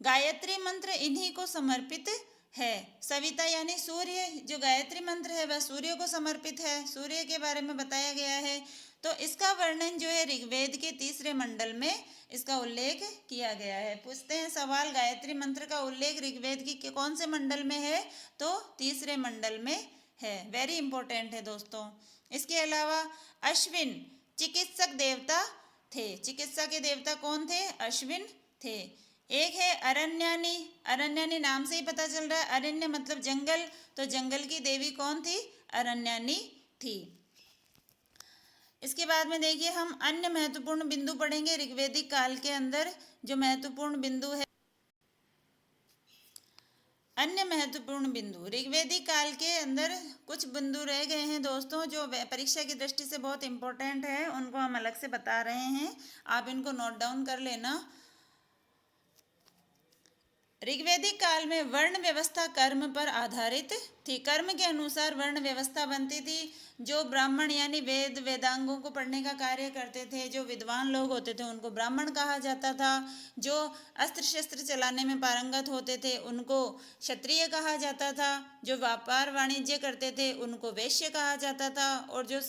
गायत्री मंत्र इन्हीं को समर्पित है। सविता यानी सूर्य, जो गायत्री मंत्र है वह सूर्य को समर्पित है, सूर्य के बारे में बताया गया है। तो इसका वर्णन जो है ऋग्वेद के 3रे मंडल में इसका उल्लेख किया गया है। पूछते हैं सवाल, गायत्री मंत्र का उल्लेख ऋग्वेद की कौन से मंडल में है? तो 3रे मंडल में है। वेरी इंपॉर्टेंट है दोस्तों। इसके अलावा अश्विन चिकित्सक देवता थे। चिकित्सा के देवता कौन थे? अश्विन थे। एक है अरण्यानी। अरण्यानी नाम से ही पता चल रहा है, अरण्य मतलब जंगल, तो जंगल की देवी कौन थी? अरण्यानी थी। इसके बाद में देखिए हम अन्य महत्वपूर्ण बिंदु पढ़ेंगे ऋग्वेदिक काल के अंदर। जो महत्वपूर्ण बिंदु है, अन्य महत्वपूर्ण बिंदु ऋग्वेदिक काल के अंदर कुछ बिंदु रह गए हैं दोस्तों, जो परीक्षा की दृष्टि से बहुत इंपॉर्टेंट है, उनको हम अलग से बता रहे हैं, आप इनको नोट डाउन कर लेना। ऋग्वेदिक काल में वर्ण व्यवस्था कर्म पर आधारित थी। कर्म के अनुसार वर्ण व्यवस्था बनती थी। जो ब्राह्मण यानी वेद वेदांगों को पढ़ने का कार्य करते थे, जो विद्वान लोग होते थे, उनको ब्राह्मण कहा जाता था। जो अस्त्र शस्त्र चलाने में पारंगत होते थे, उनको क्षत्रिय कहा जाता था। जो व्यापार वाणिज्य करते थे, उनको वैश्य कहा जाता था। और जो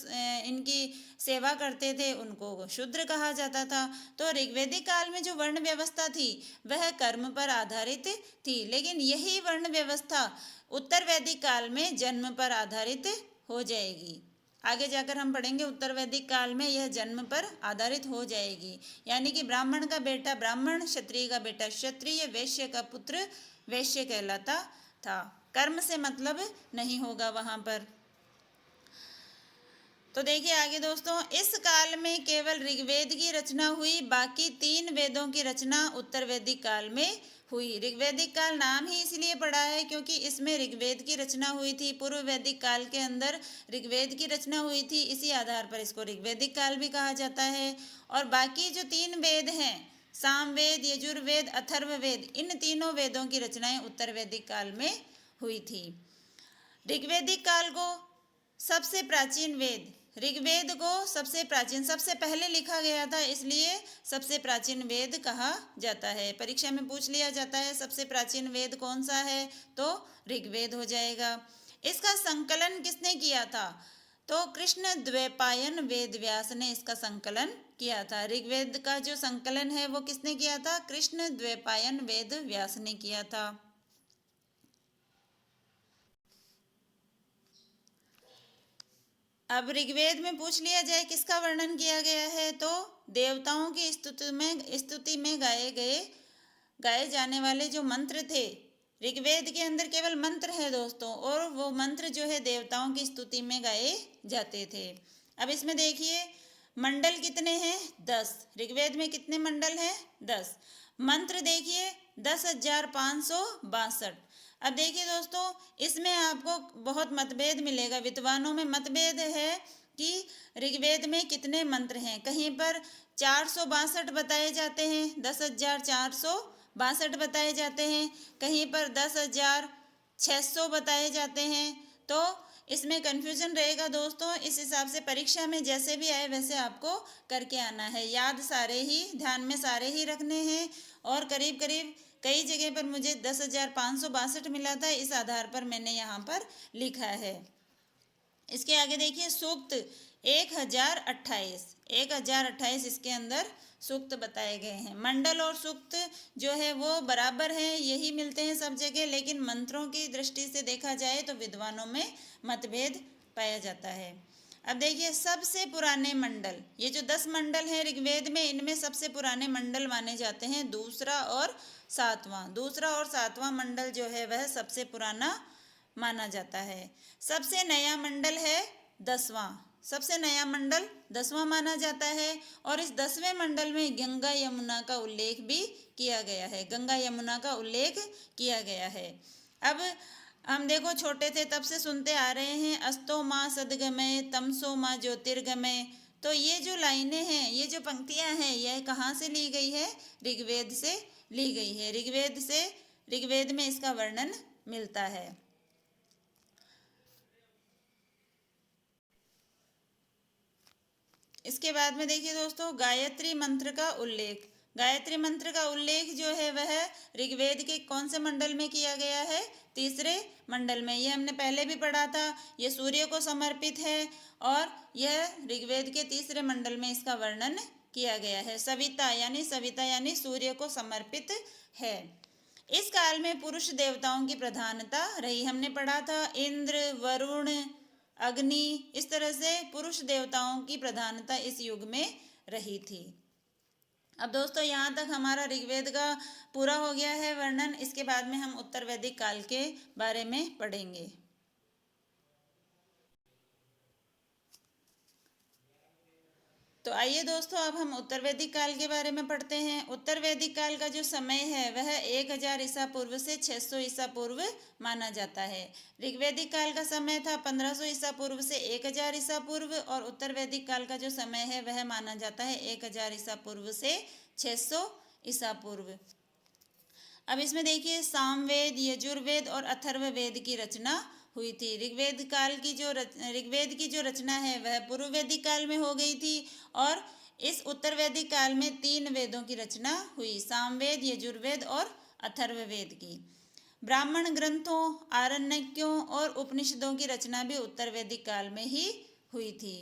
इनकी सेवा करते थे, उनको शूद्र कहा जाता था। तो ऋग्वेदिक काल में जो वर्ण व्यवस्था थी वह कर्म पर आधारित थी, लेकिन यही वर्ण व्यवस्था उत्तर वैदिक काल में जन्म पर आधारित हो जाएगी। आगे जाकर हम पढ़ेंगे उत्तर वैदिक काल में यह जन्म पर आधारित हो जाएगी, यानी कि ब्राह्मण का बेटा ब्राह्मण, क्षत्रिय का बेटा क्षत्रिय, वैश्य का पुत्र वैश्य कहलाता था। कर्म से मतलब नहीं होगा वहाँ पर। तो देखिए आगे दोस्तों, इस काल में केवल ऋग्वेद की रचना हुई, बाकी 3 वेदों की रचना उत्तर वैदिक काल में हुई। ऋग्वेदिक काल नाम ही इसलिए पड़ा है क्योंकि इसमें ऋग्वेद की रचना हुई थी। पूर्व वैदिक काल के अंदर ऋग्वेद की रचना हुई थी, इसी आधार पर इसको ऋग्वेदिक काल भी कहा जाता है। और बाकी जो 3 वेद हैं, सामवेद, यजुर्वेद, अथर्ववेद, इन तीनों वेदों की रचनाएं उत्तर वैदिक काल में हुई थी। ऋग्वेदिक काल को सबसे प्राचीन वेद, ऋग्वेद को सबसे प्राचीन, सबसे पहले लिखा गया था, इसलिए सबसे प्राचीन वेद कहा जाता है। परीक्षा में पूछ लिया जाता है सबसे प्राचीन वेद कौन सा है, तो ऋग्वेद हो जाएगा। इसका संकलन किसने किया था? तो कृष्ण द्वैपायन वेद व्यास ने इसका संकलन किया था। ऋग्वेद का जो संकलन है वो किसने किया था? कृष्ण द्वैपायन वेद व्यास ने किया था। अब ऋग्वेद में पूछ लिया जाए किसका वर्णन किया गया है, तो देवताओं की स्तुति में गाए जाने वाले जो मंत्र थे, ऋग्वेद के अंदर केवल मंत्र है दोस्तों, और वो मंत्र जो है देवताओं की स्तुति में गाए जाते थे। अब इसमें देखिए मंडल कितने हैं? 10। ऋग्वेद में कितने मंडल हैं? 10। मंत्र देखिए 10,562। अब देखिए दोस्तों, इसमें आपको बहुत मतभेद मिलेगा, विद्वानों में मतभेद है कि ऋग्वेद में कितने मंत्र हैं। कहीं पर 462 बताए जाते हैं, 10,462 बताए जाते हैं, कहीं पर 10,600 बताए जाते हैं। तो इसमें कन्फ्यूजन रहेगा दोस्तों। इस हिसाब से परीक्षा में जैसे भी आए वैसे आपको करके आना है। याद सारे ही, ध्यान में सारे ही रखने हैं। और करीब करीब कई जगह पर मुझे 10,562 मिला था, इस आधार पर मैंने यहाँ पर लिखा है। इसके आगे देखिए सूक्त 1028 इसके अंदर सूक्त बताए गए हैं। मंडल और सूक्त जो है वो बराबर हैं, यही मिलते हैं सब जगह, लेकिन मंत्रों की दृष्टि से देखा जाए तो विद्वानों में मतभेद पाया जाता है। अब देखिए सबसे पुराने मंडल, ये जो 10 मंडल हैं ऋग्वेद में, इनमें सबसे पुराने मंडल माने जाते हैं दूसरा और सातवां मंडल जो है वह सबसे पुराना माना जाता है। सबसे नया मंडल है 10वां, सबसे नया मंडल 10वां माना जाता है। और इस 10वें मंडल में गंगा यमुना का उल्लेख भी किया गया है, गंगा यमुना का उल्लेख किया गया है। अब हम देखो छोटे थे तब से सुनते आ रहे हैं, अस्तो माँ सदगमय तमसो माँ ज्योतिर्गमय। तो ये जो लाइनें हैं, ये जो पंक्तियां हैं, यह कहाँ से ली गई है? ऋग्वेद से ली गई है। ऋग्वेद में इसका वर्णन मिलता है। इसके बाद में देखिए दोस्तों गायत्री मंत्र का उल्लेख। गायत्री मंत्र का उल्लेख जो है वह ऋग्वेद के कौन से मंडल में किया गया है? तीसरे मंडल में। ये हमने पहले भी पढ़ा था, ये सूर्य को समर्पित है और यह ऋग्वेद के तीसरे मंडल में इसका वर्णन किया गया है। सविता यानी सूर्य को समर्पित है। इस काल में पुरुष देवताओं की प्रधानता रही, हमने पढ़ा था इंद्र, वरुण, अग्नि, इस तरह से पुरुष देवताओं की प्रधानता इस युग में रही थी। अब दोस्तों यहाँ तक हमारा ऋग्वेद का पूरा हो गया है वर्णन। इसके बाद में हम उत्तर वैदिक काल के बारे में पढ़ेंगे। तो आइए दोस्तों, अब हम उत्तर वैदिक काल के बारे में पढ़ते हैं। उत्तर वैदिक काल का जो समय है वह 1000 ईसा पूर्व से 600 ईसा पूर्व माना जाता है। ऋग्वैदिक काल का समय था 1500 ईसा पूर्व से 1000 ईसा पूर्व, और उत्तर वैदिक काल का जो समय है वह माना जाता है 1000 ईसा पूर्व से 600 ईसा पूर्व। अब इसमें देखिए, सामवेद, यजुर्वेद और अथर्ववेद की रचना हुई थी। ऋग्वेद की जो रचना है वह पूर्व वैदिक काल में हो गई थी, और इस उत्तर वैदिक काल में 3 वेदों की रचना हुई, सामवेद, यजुर्वेद और अथर्ववेद की। ब्राह्मण ग्रंथों, आरण्यकों और उपनिषदों की रचना भी उत्तर वैदिक काल में ही हुई थी।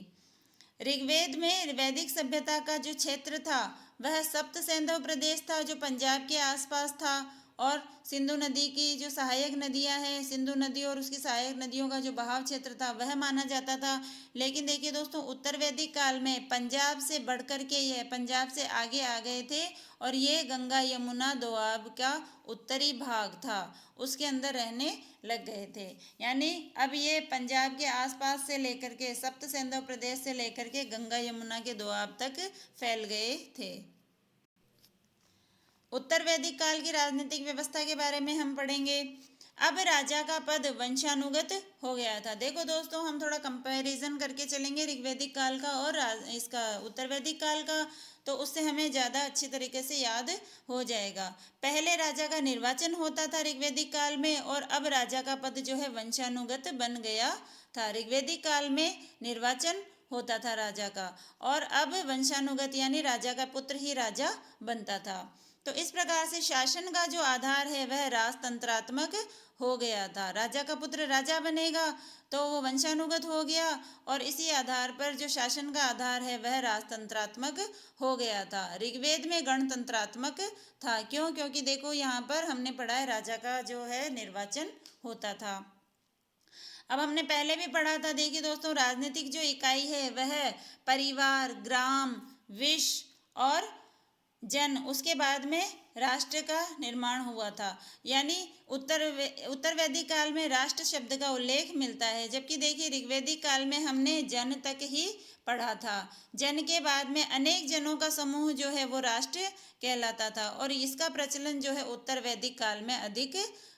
ऋग्वेद में वैदिक सभ्यता का जो क्षेत्र था वह सप्त सैंधव प्रदेश था, जो पंजाब के आसपास था, और सिंधु नदी की जो सहायक नदियां हैं, सिंधु नदी और उसकी सहायक नदियों का जो बहाव क्षेत्र था वह माना जाता था। लेकिन देखिए दोस्तों, उत्तर वैदिक काल में पंजाब से बढ़कर के यह पंजाब से आगे आ गए थे, और ये गंगा यमुना दोआब का उत्तरी भाग था, उसके अंदर रहने लग गए थे। यानी अब ये पंजाब के आसपास से लेकर के सप्त सैंधव प्रदेश से लेकर के गंगा यमुना के दोआब तक फैल गए थे। उत्तर वैदिक काल की राजनीतिक व्यवस्था के बारे में हम पढ़ेंगे। अब राजा का पद वंशानुगत हो गया था। देखो दोस्तों, हम थोड़ा कंपैरिजन करके चलेंगे ऋग्वैदिक काल का और इसका उत्तर वैदिक काल का, तो उससे हमें ज़्यादा अच्छी तरीके से याद हो जाएगा। पहले राजा का निर्वाचन होता था ऋग्वैदिक काल में, और अब राजा का पद जो है वंशानुगत बन गया था। ऋग्वैदिक काल में निर्वाचन होता था राजा का, और अब वंशानुगत यानी राजा का पुत्र ही राजा बनता था। तो इस प्रकार से शासन का जो आधार है वह राजतंत्रात्मक हो गया था। राजा का पुत्र राजा बनेगा तो वो वंशानुगत हो गया, और इसी आधार पर जो शासन का आधार है वह राजतंत्रात्मक हो गया था। ऋग्वेद में गणतंत्रात्मक था। क्यों? क्योंकि देखो यहाँ पर हमने पढ़ा है राजा का जो है निर्वाचन होता था। अब हमने पहले भी पढ़ा था, देखिए दोस्तों, राजनीतिक जो इकाई है वह परिवार, ग्राम, विश्व और जन, उसके बाद में राष्ट्र का निर्माण हुआ था। यानी उत्तर वैदिक काल में राष्ट्र शब्द का उल्लेख मिलता है, जबकि देखिए ऋग्वैदिक काल में हमने जन तक ही पढ़ा था। जन के बाद में अनेक जनों का समूह जो है वो राष्ट्र कहलाता था, और इसका प्रचलन जो है उत्तर वैदिक काल में अधिक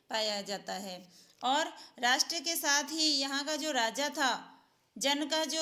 पाया जाता है। और राष्ट्र के साथ ही यहाँ का जो राजा था, जन का जो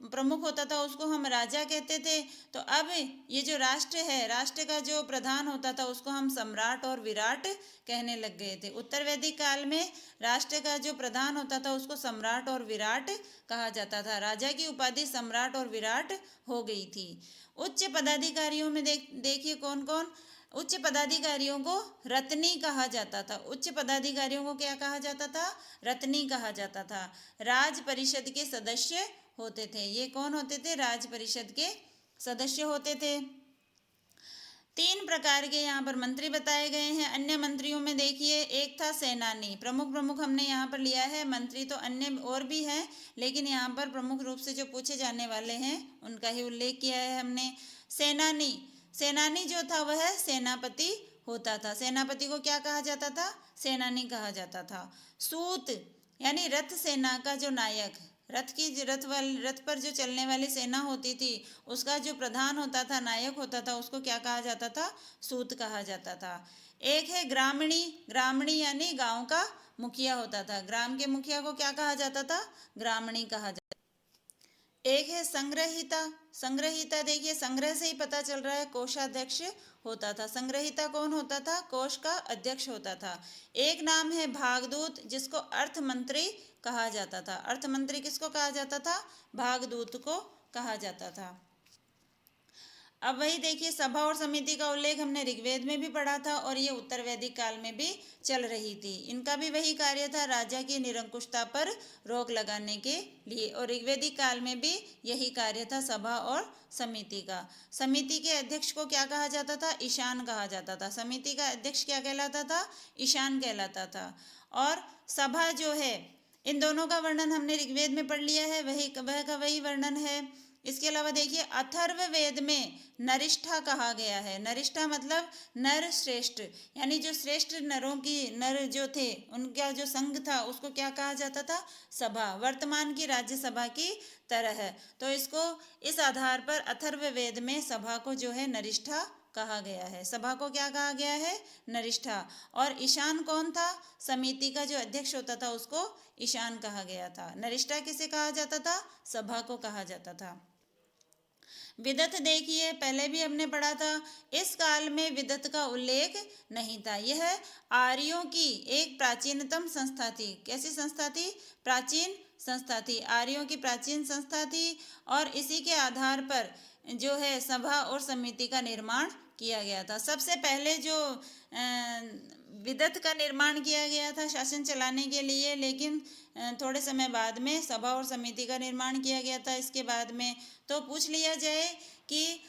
प्रमुख होता था उसको हम राजा कहते थे। तो अब ये जो राष्ट्र है, राष्ट्र का जो प्रधान होता था उसको हम सम्राट और विराट कहने लग गए थे। उत्तर वैदिक काल में राष्ट्र का जो प्रधान होता था उसको सम्राट और विराट कहा जाता था। राजा की उपाधि सम्राट और विराट हो गई थी। उच्च पदाधिकारियों में देखिए कौन कौन। उच्च पदाधिकारियों को रत्नी कहा जाता था। उच्च पदाधिकारियों को क्या कहा जाता था? रत्नी कहा जाता था। राज परिषद के सदस्य होते थे। ये कौन होते थे? राज परिषद के सदस्य होते थे। 3 प्रकार के यहाँ पर मंत्री बताए गए हैं। अन्य मंत्रियों में देखिए, एक था सेनानी। प्रमुख हमने यहाँ पर लिया है। मंत्री तो अन्य और भी हैं, लेकिन यहाँ पर प्रमुख रूप से जो पूछे जाने वाले हैं उनका ही उल्लेख किया है हमने। सेनानी जो था वह सेनापति होता था। सेनापति को क्या कहा जाता था? सेनानी कहा जाता था। सूत यानी रथ सेना का जो नायक, रथ पर जो चलने वाली सेना होती थी उसका जो प्रधान होता था, नायक होता था, उसको क्या कहा जाता था? सूत कहा जाता था। एक है ग्रामणी यानी गांव का मुखिया होता था। ग्राम के मुखिया को क्या कहा जाता था? ग्रामणी कहा जाता। एक है संग्रहिता देखिए, संग्रह से ही पता चल रहा है, कोषाध्यक्ष होता था। संग्रहिता कौन होता था? कोष का अध्यक्ष होता था। एक नाम है भागदूत, जिसको अर्थ मंत्री कहा जाता था। अर्थ मंत्री किसको कहा जाता था? भागदूत को कहा जाता था। अब वही देखिए, सभा और समिति का उल्लेख हमने ऋग्वेद में भी पढ़ा था, और ये उत्तर वैदिक काल में भी चल रही थी। इनका भी वही कार्य था, राजा की निरंकुशता पर रोक लगाने के लिए, और ऋग्वैदिक काल में भी यही कार्य था, सभा और समिति का। समिति के अध्यक्ष को क्या कहा जाता था? ईशान कहा जाता था। समिति का अध्यक्ष क्या कहलाता था? ईशान कहलाता था। और सभा जो है, इन दोनों का वर्णन हमने ऋग्वेद में पढ़ लिया है, वह का वही वर्णन है। इसके अलावा देखिए अथर्ववेद में नरिष्ठा कहा गया है। नरिष्ठा मतलब नर श्रेष्ठ, यानी जो श्रेष्ठ नरों की नर जो थे उनका जो संघ था उसको क्या कहा जाता था? सभा। वर्तमान की राज्यसभा की तरह है। तो इसको इस आधार पर अथर्ववेद में सभा को जो है नरिष्ठा कहा गया है। सभा को क्या कहा गया है? नरिष्ठा। और ईशान कौन था? समिति का जो अध्यक्ष होता था उसको ईशान कहा गया था। नरिष्ठा किसे कहा जाता था? सभा को कहा जाता था। विदत देखिए, पहले भी हमने पढ़ा था, इस काल में विदत का उल्लेख नहीं था। यह आर्यों की एक प्राचीनतम संस्था थी। कैसी संस्था थी? प्राचीन संस्था थी। आर्यों की प्राचीन संस्था थी और इसी के आधार पर जो है सभा और समिति का निर्माण किया गया था। सबसे पहले जो विदत का निर्माण किया गया था शासन चलाने के लिए, लेकिन थोड़े समय बाद में सभा और समिति का निर्माण किया गया था इसके बाद में। तो पूछ लिया जाए कि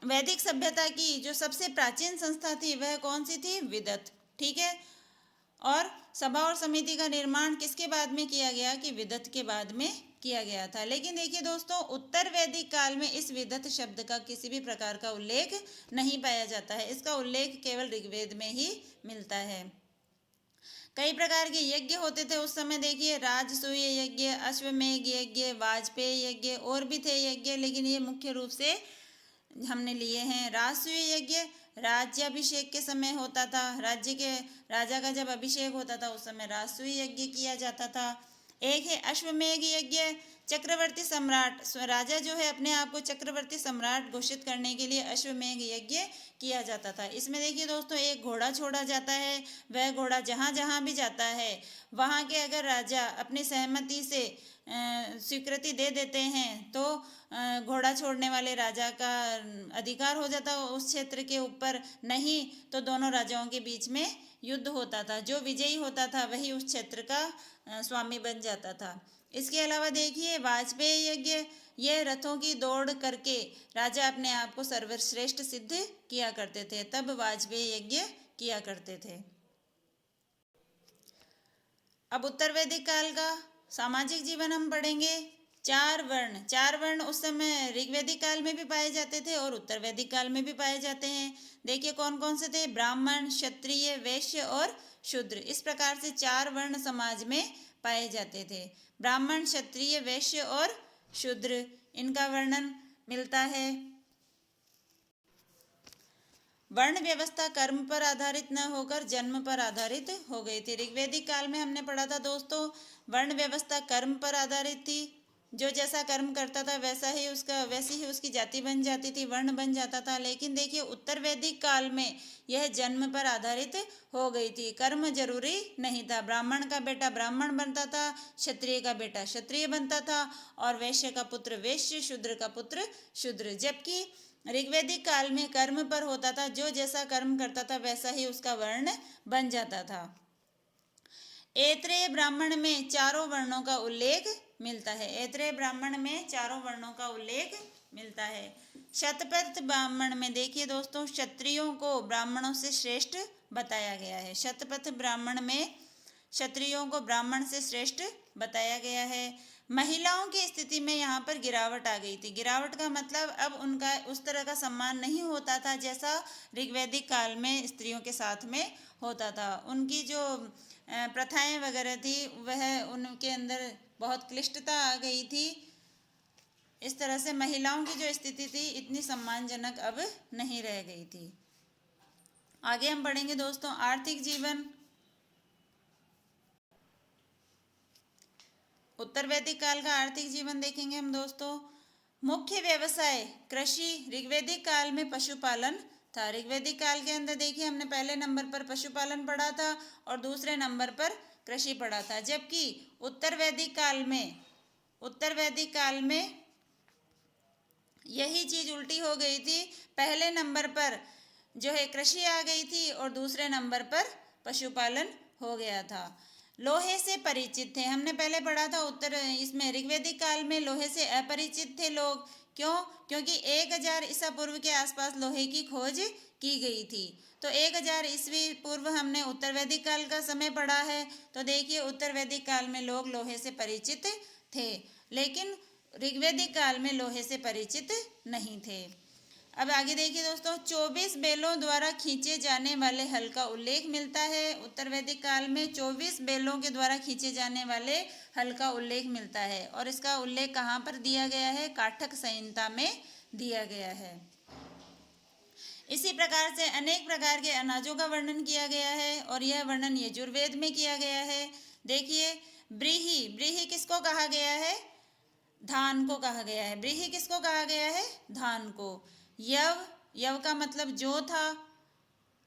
वैदिक सभ्यता की जो सबसे प्राचीन संस्था थी वह कौन सी थी? विदत। ठीक है। और सभा और समिति का निर्माण किसके बाद में किया गया? कि विदत के बाद में किया गया था। लेकिन देखिए दोस्तों, उत्तर वैदिक काल में इस विदत शब्द का किसी भी प्रकार का उल्लेख नहीं पाया जाता है। इसका उल्लेख केवल ऋग्वेद में ही मिलता है। कई प्रकार के यज्ञ होते थे उस समय। देखिए, राजसूय यज्ञ, अश्वमेध यज्ञ, वाजपेयी यज्ञ, और भी थे यज्ञ, लेकिन ये मुख्य रूप से हमने लिए हैं। राजसूय यज्ञ राज्याभिषेक के समय होता था। राज्य के राजा का जब अभिषेक होता था उस समय राजसूय यज्ञ किया जाता था। एक है अश्वमेध यज्ञ। चक्रवर्ती सम्राट, राजा जो है अपने आप को चक्रवर्ती सम्राट घोषित करने के लिए अश्वमेध यज्ञ किया जाता था। इसमें देखिए दोस्तों, एक घोड़ा छोड़ा जाता है। वह घोड़ा जहाँ जहाँ भी जाता है वहाँ के अगर राजा अपनी सहमति से स्वीकृति दे देते हैं तो घोड़ा छोड़ने वाले राजा का अधिकार हो जाता उस क्षेत्र के ऊपर। नहीं तो दोनों राजाओं के बीच में युद्ध होता था। जो विजयी होता था वही उस क्षेत्र का स्वामी बन जाता था। इसके अलावा देखिए वाजपेयी यज्ञ, यह रथों की दौड़ करके राजा अपने आप को सर्वश्रेष्ठ सिद्ध किया करते थे, तब वाजपेयी यज्ञ किया करते थे। अब उत्तर वैदिक काल का सामाजिक जीवन हम पढ़ेंगे। चार वर्ण उस समय ऋग्वैदिक काल में भी पाए जाते थे और उत्तर वैदिक काल में भी पाए जाते हैं। देखिए कौन कौन से थे? ब्राह्मण, क्षत्रिय, वैश्य और शूद्र। इस प्रकार से चार वर्ण समाज में पाए जाते थे। ब्राह्मण, क्षत्रिय, वैश्य और शूद्र, इनका वर्णन मिलता है। वर्ण व्यवस्था कर्म पर आधारित न होकर जन्म पर आधारित हो गई थी। ऋग्वैदिक काल में हमने पढ़ा था दोस्तों, वर्ण व्यवस्था कर्म पर आधारित थी। जो जैसा कर्म करता था वैसी ही उसकी जाति बन जाती थी, वर्ण बन जाता था। लेकिन देखिए उत्तर वैदिक काल में यह जन्म पर आधारित हो गई थी। कर्म जरूरी नहीं था। ब्राह्मण का बेटा ब्राह्मण बनता था, क्षत्रिय का बेटा क्षत्रिय बनता था और वैश्य का पुत्र वैश्य, शूद्र का पुत्र शूद्र। जबकि ऋग्वैदिक काल में कर्म पर होता था। जो जैसा कर्म करता था वैसा ही उसका वर्ण बन जाता था। ऐत्रेय ब्राह्मण में चारों वर्णों का उल्लेख मिलता है। ऐत्रेय ब्राह्मण में चारों वर्णों का उल्लेख मिलता है। शतपथ ब्राह्मण में देखिए दोस्तों, क्षत्रियों को ब्राह्मणों से श्रेष्ठ बताया गया है। शतपथ ब्राह्मण में क्षत्रियों को ब्राह्मण से श्रेष्ठ बताया गया है। महिलाओं की स्थिति में यहाँ पर गिरावट आ गई थी। गिरावट का मतलब अब उनका उस तरह का सम्मान नहीं होता था जैसा ऋग्वैदिक काल में स्त्रियों के साथ में होता था। उनकी जो प्रथाएं वगैरह थी वह उनके अंदर बहुत क्लिष्टता आ गई थी। इस तरह से महिलाओं की जो स्थिति थी इतनी सम्मानजनक अब नहीं रह गई थी। आगे हम पढ़ेंगे दोस्तों आर्थिक जीवन। उत्तर वैदिक काल का आर्थिक जीवन देखेंगे हम दोस्तों। मुख्य व्यवसाय कृषि। ऋग्वैदिक काल में पशुपालन था। ऋग्वैदिक काल के अंदर देखिए हमने पहले नंबर पर पशुपालन पढ़ा था और दूसरे नंबर पर कृषि पढ़ा था। जबकि उत्तर वैदिक काल में यही चीज उल्टी हो गई थी। पहले नंबर पर जो है कृषि आ गई थी और दूसरे नंबर पर पशुपालन हो गया था। लोहे से परिचित थे। हमने पहले पढ़ा था इसमें ऋग्वैदिक काल में लोहे से अपरिचित थे लोग। क्यों? क्योंकि 1000 ईसा पूर्व के आसपास लोहे की खोज की गई थी। तो 1000 ईस्वी पूर्व हमने उत्तर वैदिक काल का समय पढ़ा है। तो देखिए उत्तर वैदिक काल में लोग लोहे से परिचित थे। लेकिन ऋग्वैदिक काल में लोहे से परिचित नहीं थे। अब आगे देखिए दोस्तों, 24 बैलों द्वारा खींचे जाने वाले हल का उल्लेख मिलता है। उत्तर वैदिक काल में 24 बैलों के द्वारा खींचे जाने वाले हल का उल्लेख मिलता है और इसका उल्लेख कहाँ पर दिया गया है? काठक संहिता में दिया गया है। इसी प्रकार से अनेक प्रकार के अनाजों का वर्णन किया गया है और यह वर्णन यजुर्वेद में किया गया है। देखिए, ब्रीही, ब्रीही किसको कहा गया है? धान को कहा गया है। ब्रीही किसको कहा गया है? धान को। यव, यव का मतलब जौ था,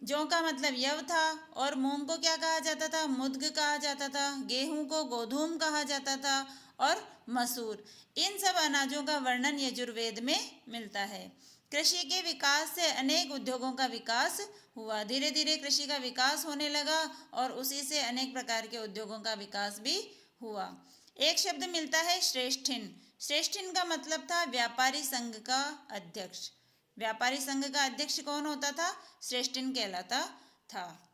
जौ का मतलब यव था। और मूंग को क्या कहा जाता था? मुद्ग कहा जाता था। गेहूं को गोधूम कहा जाता था और मसूर। इन सब अनाजों का वर्णन यजुर्वेद में मिलता है। कृषि के विकास से अनेक उद्योगों का विकास हुआ। धीरे धीरे कृषि का विकास होने लगा और उसी से अनेक प्रकार के उद्योगों का विकास भी हुआ। एक शब्द मिलता है श्रेष्ठिन। श्रेष्ठिन का मतलब था व्यापारी संघ का अध्यक्ष। व्यापारी संघ का अध्यक्ष कौन होता था? श्रेष्ठिन कहलाता था।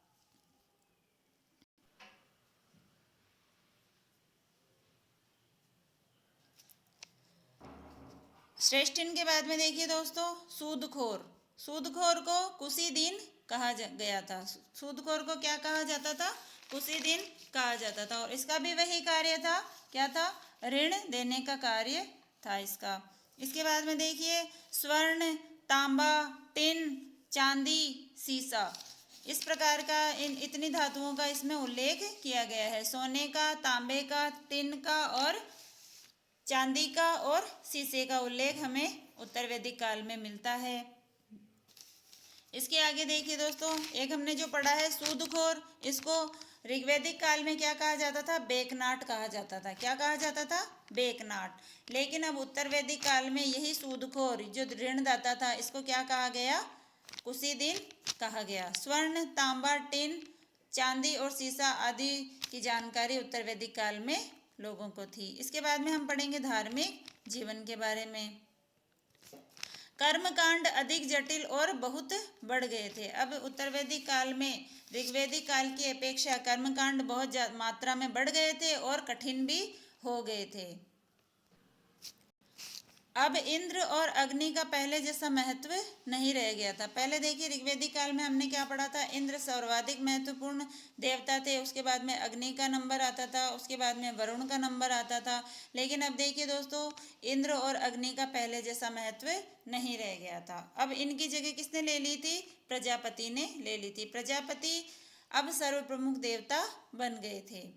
श्रेष्ठिन के बाद में देखिए दोस्तों, सूदखोर। सूदखोर को कुसीदीन कहा गया था। सूदखोर को क्या कहा जाता था? कुसीदीन कहा जाता था और इसका भी वही कार्य था। क्या था? ऋण देने का कार्य था इसका। इसके बाद में देखिए, स्वर्ण, तांबा, टिन, चांदी, सीसा, इस प्रकार का इतनी धातुओं का इसमें उल्लेख किया गया है। सोने का, तांबे का, टिन का और चांदी का और शीशे का उल्लेख हमें उत्तर वैदिक काल में मिलता है। इसके आगे देखिए दोस्तों, एक हमने जो पढ़ा है सूदखोर, इसको ऋग्वैदिक काल में क्या कहा जाता था? बेकनाट कहा जाता था। क्या कहा जाता था? बेकनाट। लेकिन अब उत्तर वैदिक काल में यही सूदखोर जो ऋणदाता था, इसको क्या कहा गया? कुसीदीन कहा गया। स्वर्ण, तांबा, टिन, चांदी और सीसा आदि की जानकारी उत्तर वैदिक काल में लोगों को थी। इसके बाद में हम पढ़ेंगे धार्मिक जीवन के बारे में। कर्मकांड अधिक जटिल और बहुत बढ़ गए थे। अब उत्तर वैदिक काल में ऋग्वैदिक काल की अपेक्षा कर्मकांड बहुत मात्रा में बढ़ गए थे और कठिन भी हो गए थे। अब इंद्र और अग्नि का पहले जैसा महत्व नहीं रह गया था। पहले देखिए ऋग्वैदिक काल में हमने क्या पढ़ा था? इंद्र सर्वाधिक महत्वपूर्ण देवता थे, उसके बाद में अग्नि का नंबर आता था, उसके बाद में वरुण का नंबर आता था। लेकिन अब देखिए दोस्तों, इंद्र और अग्नि का पहले जैसा महत्व नहीं रह गया था। अब इनकी जगह किसने ले ली थी? प्रजापति ने ले ली थी। प्रजापति अब सर्व प्रमुख देवता बन गए थे।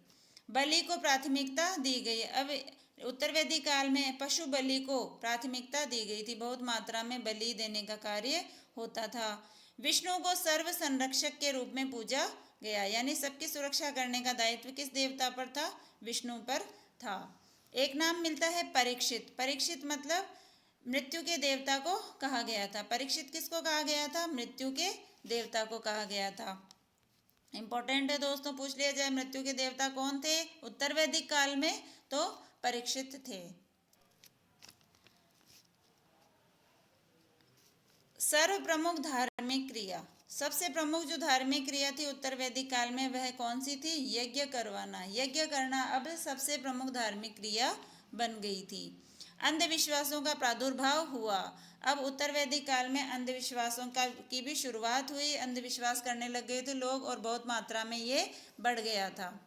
बलि को प्राथमिकता दी गई। अब उत्तर वैदिक काल में पशु बलि को प्राथमिकता दी गई थी। बहुत मात्रा में बलि देने का कार्य होता था। विष्णु को सर्व संरक्षक के रूप में पूजा गया, यानी सबकी सुरक्षा करने का दायित्व किस देवता पर था? विष्णु पर था। एक नाम मिलता है परीक्षित। परीक्षित मतलब मृत्यु के देवता को कहा गया था। परीक्षित किसको कहा गया था? मृत्यु के देवता को कहा गया था। इंपॉर्टेंट है दोस्तों, पूछ लिया जाए मृत्यु के देवता कौन थे उत्तर वैदिक काल में, तो परीक्षित थे। सर्व प्रमुख धार्मिक क्रिया, सबसे प्रमुख जो धार्मिक क्रिया थी उत्तर वैदिक काल में वह कौन सी थी? यज्ञ करवाना। यज्ञ करना अब सबसे प्रमुख धार्मिक क्रिया बन गई थी। अंधविश्वासों का प्रादुर्भाव हुआ। अब उत्तर वैदिक काल में अंधविश्वासों की भी शुरुआत हुई। अंधविश्वास करने लग गए थे लोग और बहुत मात्रा में ये बढ़ गया था।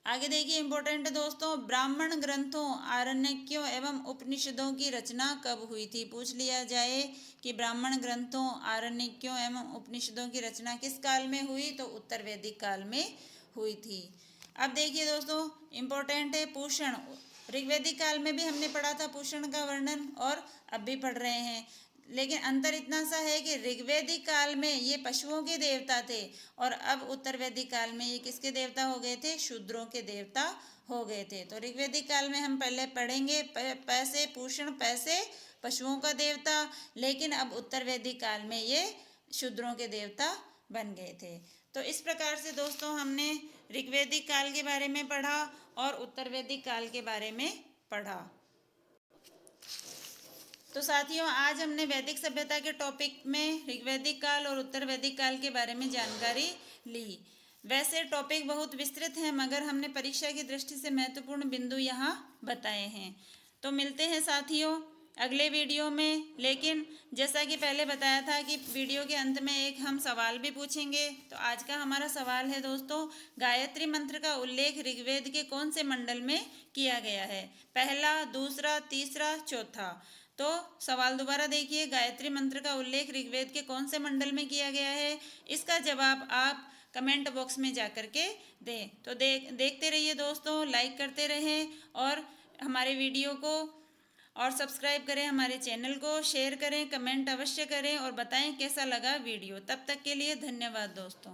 आगे देखिए, इंपॉर्टेंट है दोस्तों, ब्राह्मण ग्रंथों, आरण्यकों एवं उपनिषदों की रचना कब हुई थी? पूछ लिया जाए कि ब्राह्मण ग्रंथों, आरण्यकों एवं उपनिषदों की रचना किस काल में हुई? तो उत्तर वैदिक काल में हुई थी। अब देखिए दोस्तों, इंपॉर्टेंट है पूषण। ऋग्वैदिक काल में भी हमने पढ़ा था पूषण का वर्णन और अब भी पढ़ रहे हैं। लेकिन अंतर इतना सा है कि ऋग्वैदिक काल में ये पशुओं के देवता थे और अब उत्तर वैदिक काल में ये किसके देवता हो गए थे? शूद्रों के देवता हो गए थे। तो ऋग्वैदिक काल में हम पहले पढ़ेंगे पैसे, पूषण, पैसे पशुओं का देवता, लेकिन अब उत्तर वैदिक काल में ये शूद्रों के देवता बन गए थे। तो इस प्रकार से दोस्तों हमने ऋग्वैदिक काल के बारे में पढ़ा और उत्तर वैदिक काल के बारे में पढ़ा। तो साथियों, आज हमने वैदिक सभ्यता के टॉपिक में ऋग्वैदिक काल और उत्तर वैदिक काल के बारे में जानकारी ली। वैसे टॉपिक बहुत विस्तृत है, मगर हमने परीक्षा की दृष्टि से महत्वपूर्ण बिंदु यहाँ बताए हैं। तो मिलते हैं साथियों अगले वीडियो में। लेकिन जैसा कि पहले बताया था कि वीडियो के अंत में एक हम सवाल भी पूछेंगे। तो आज का हमारा सवाल है दोस्तों, गायत्री मंत्र का उल्लेख ऋग्वेद के कौन से मंडल में किया गया है? पहला, दूसरा, तीसरा, चौथा। तो सवाल दोबारा देखिए, गायत्री मंत्र का उल्लेख ऋग्वेद के कौन से मंडल में किया गया है? इसका जवाब आप कमेंट बॉक्स में जा कर के दें। तो देखते रहिए दोस्तों, लाइक करते रहें और हमारे वीडियो को और सब्सक्राइब करें, हमारे चैनल को शेयर करें, कमेंट अवश्य करें और बताएं कैसा लगा वीडियो। तब तक के लिए धन्यवाद दोस्तों।